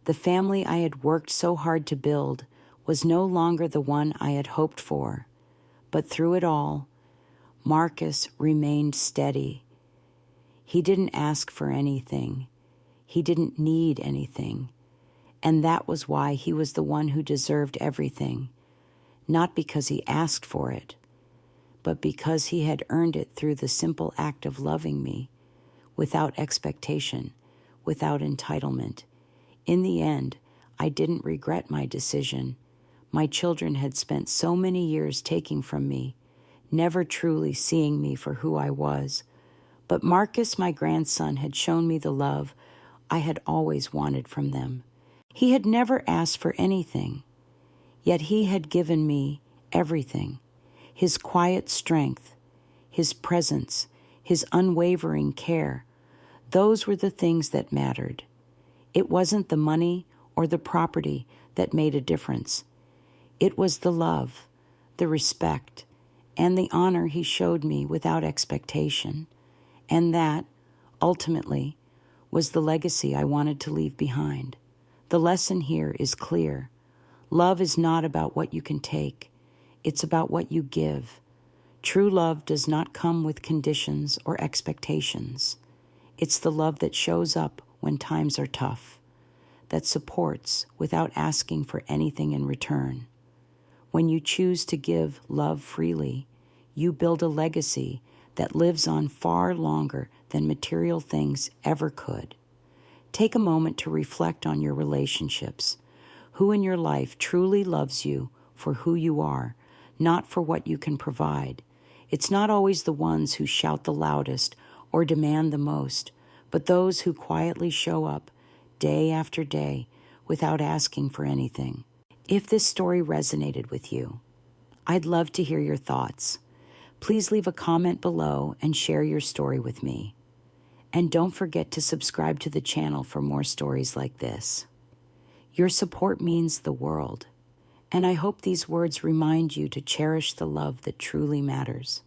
The family I had worked so hard to build was no longer the one I had hoped for, but through it all, Marcus remained steady. He didn't ask for anything. He didn't need anything, and that was why he was the one who deserved everything, not because he asked for it, but because he had earned it through the simple act of loving me, without expectation, without entitlement. In the end, I didn't regret my decision. My children had spent so many years taking from me, never truly seeing me for who I was. But Marcus, my grandson, had shown me the love I had always wanted from them. He had never asked for anything, yet he had given me everything. His quiet strength, his presence, his unwavering care, those were the things that mattered. It wasn't the money or the property that made a difference. It was the love, the respect, and the honor he showed me without expectation. And that, ultimately, was the legacy I wanted to leave behind. The lesson here is clear. Love is not about what you can take. It's about what you give. True love does not come with conditions or expectations. It's the love that shows up when times are tough, that supports without asking for anything in return. When you choose to give love freely, you build a legacy that lives on far longer than material things ever could. Take a moment to reflect on your relationships. Who in your life truly loves you for who you are, not for what you can provide? It's not always the ones who shout the loudest or demand the most, but those who quietly show up day after day without asking for anything. If this story resonated with you, I'd love to hear your thoughts. Please leave a comment below and share your story with me. And don't forget to subscribe to the channel for more stories like this. Your support means the world, and I hope these words remind you to cherish the love that truly matters.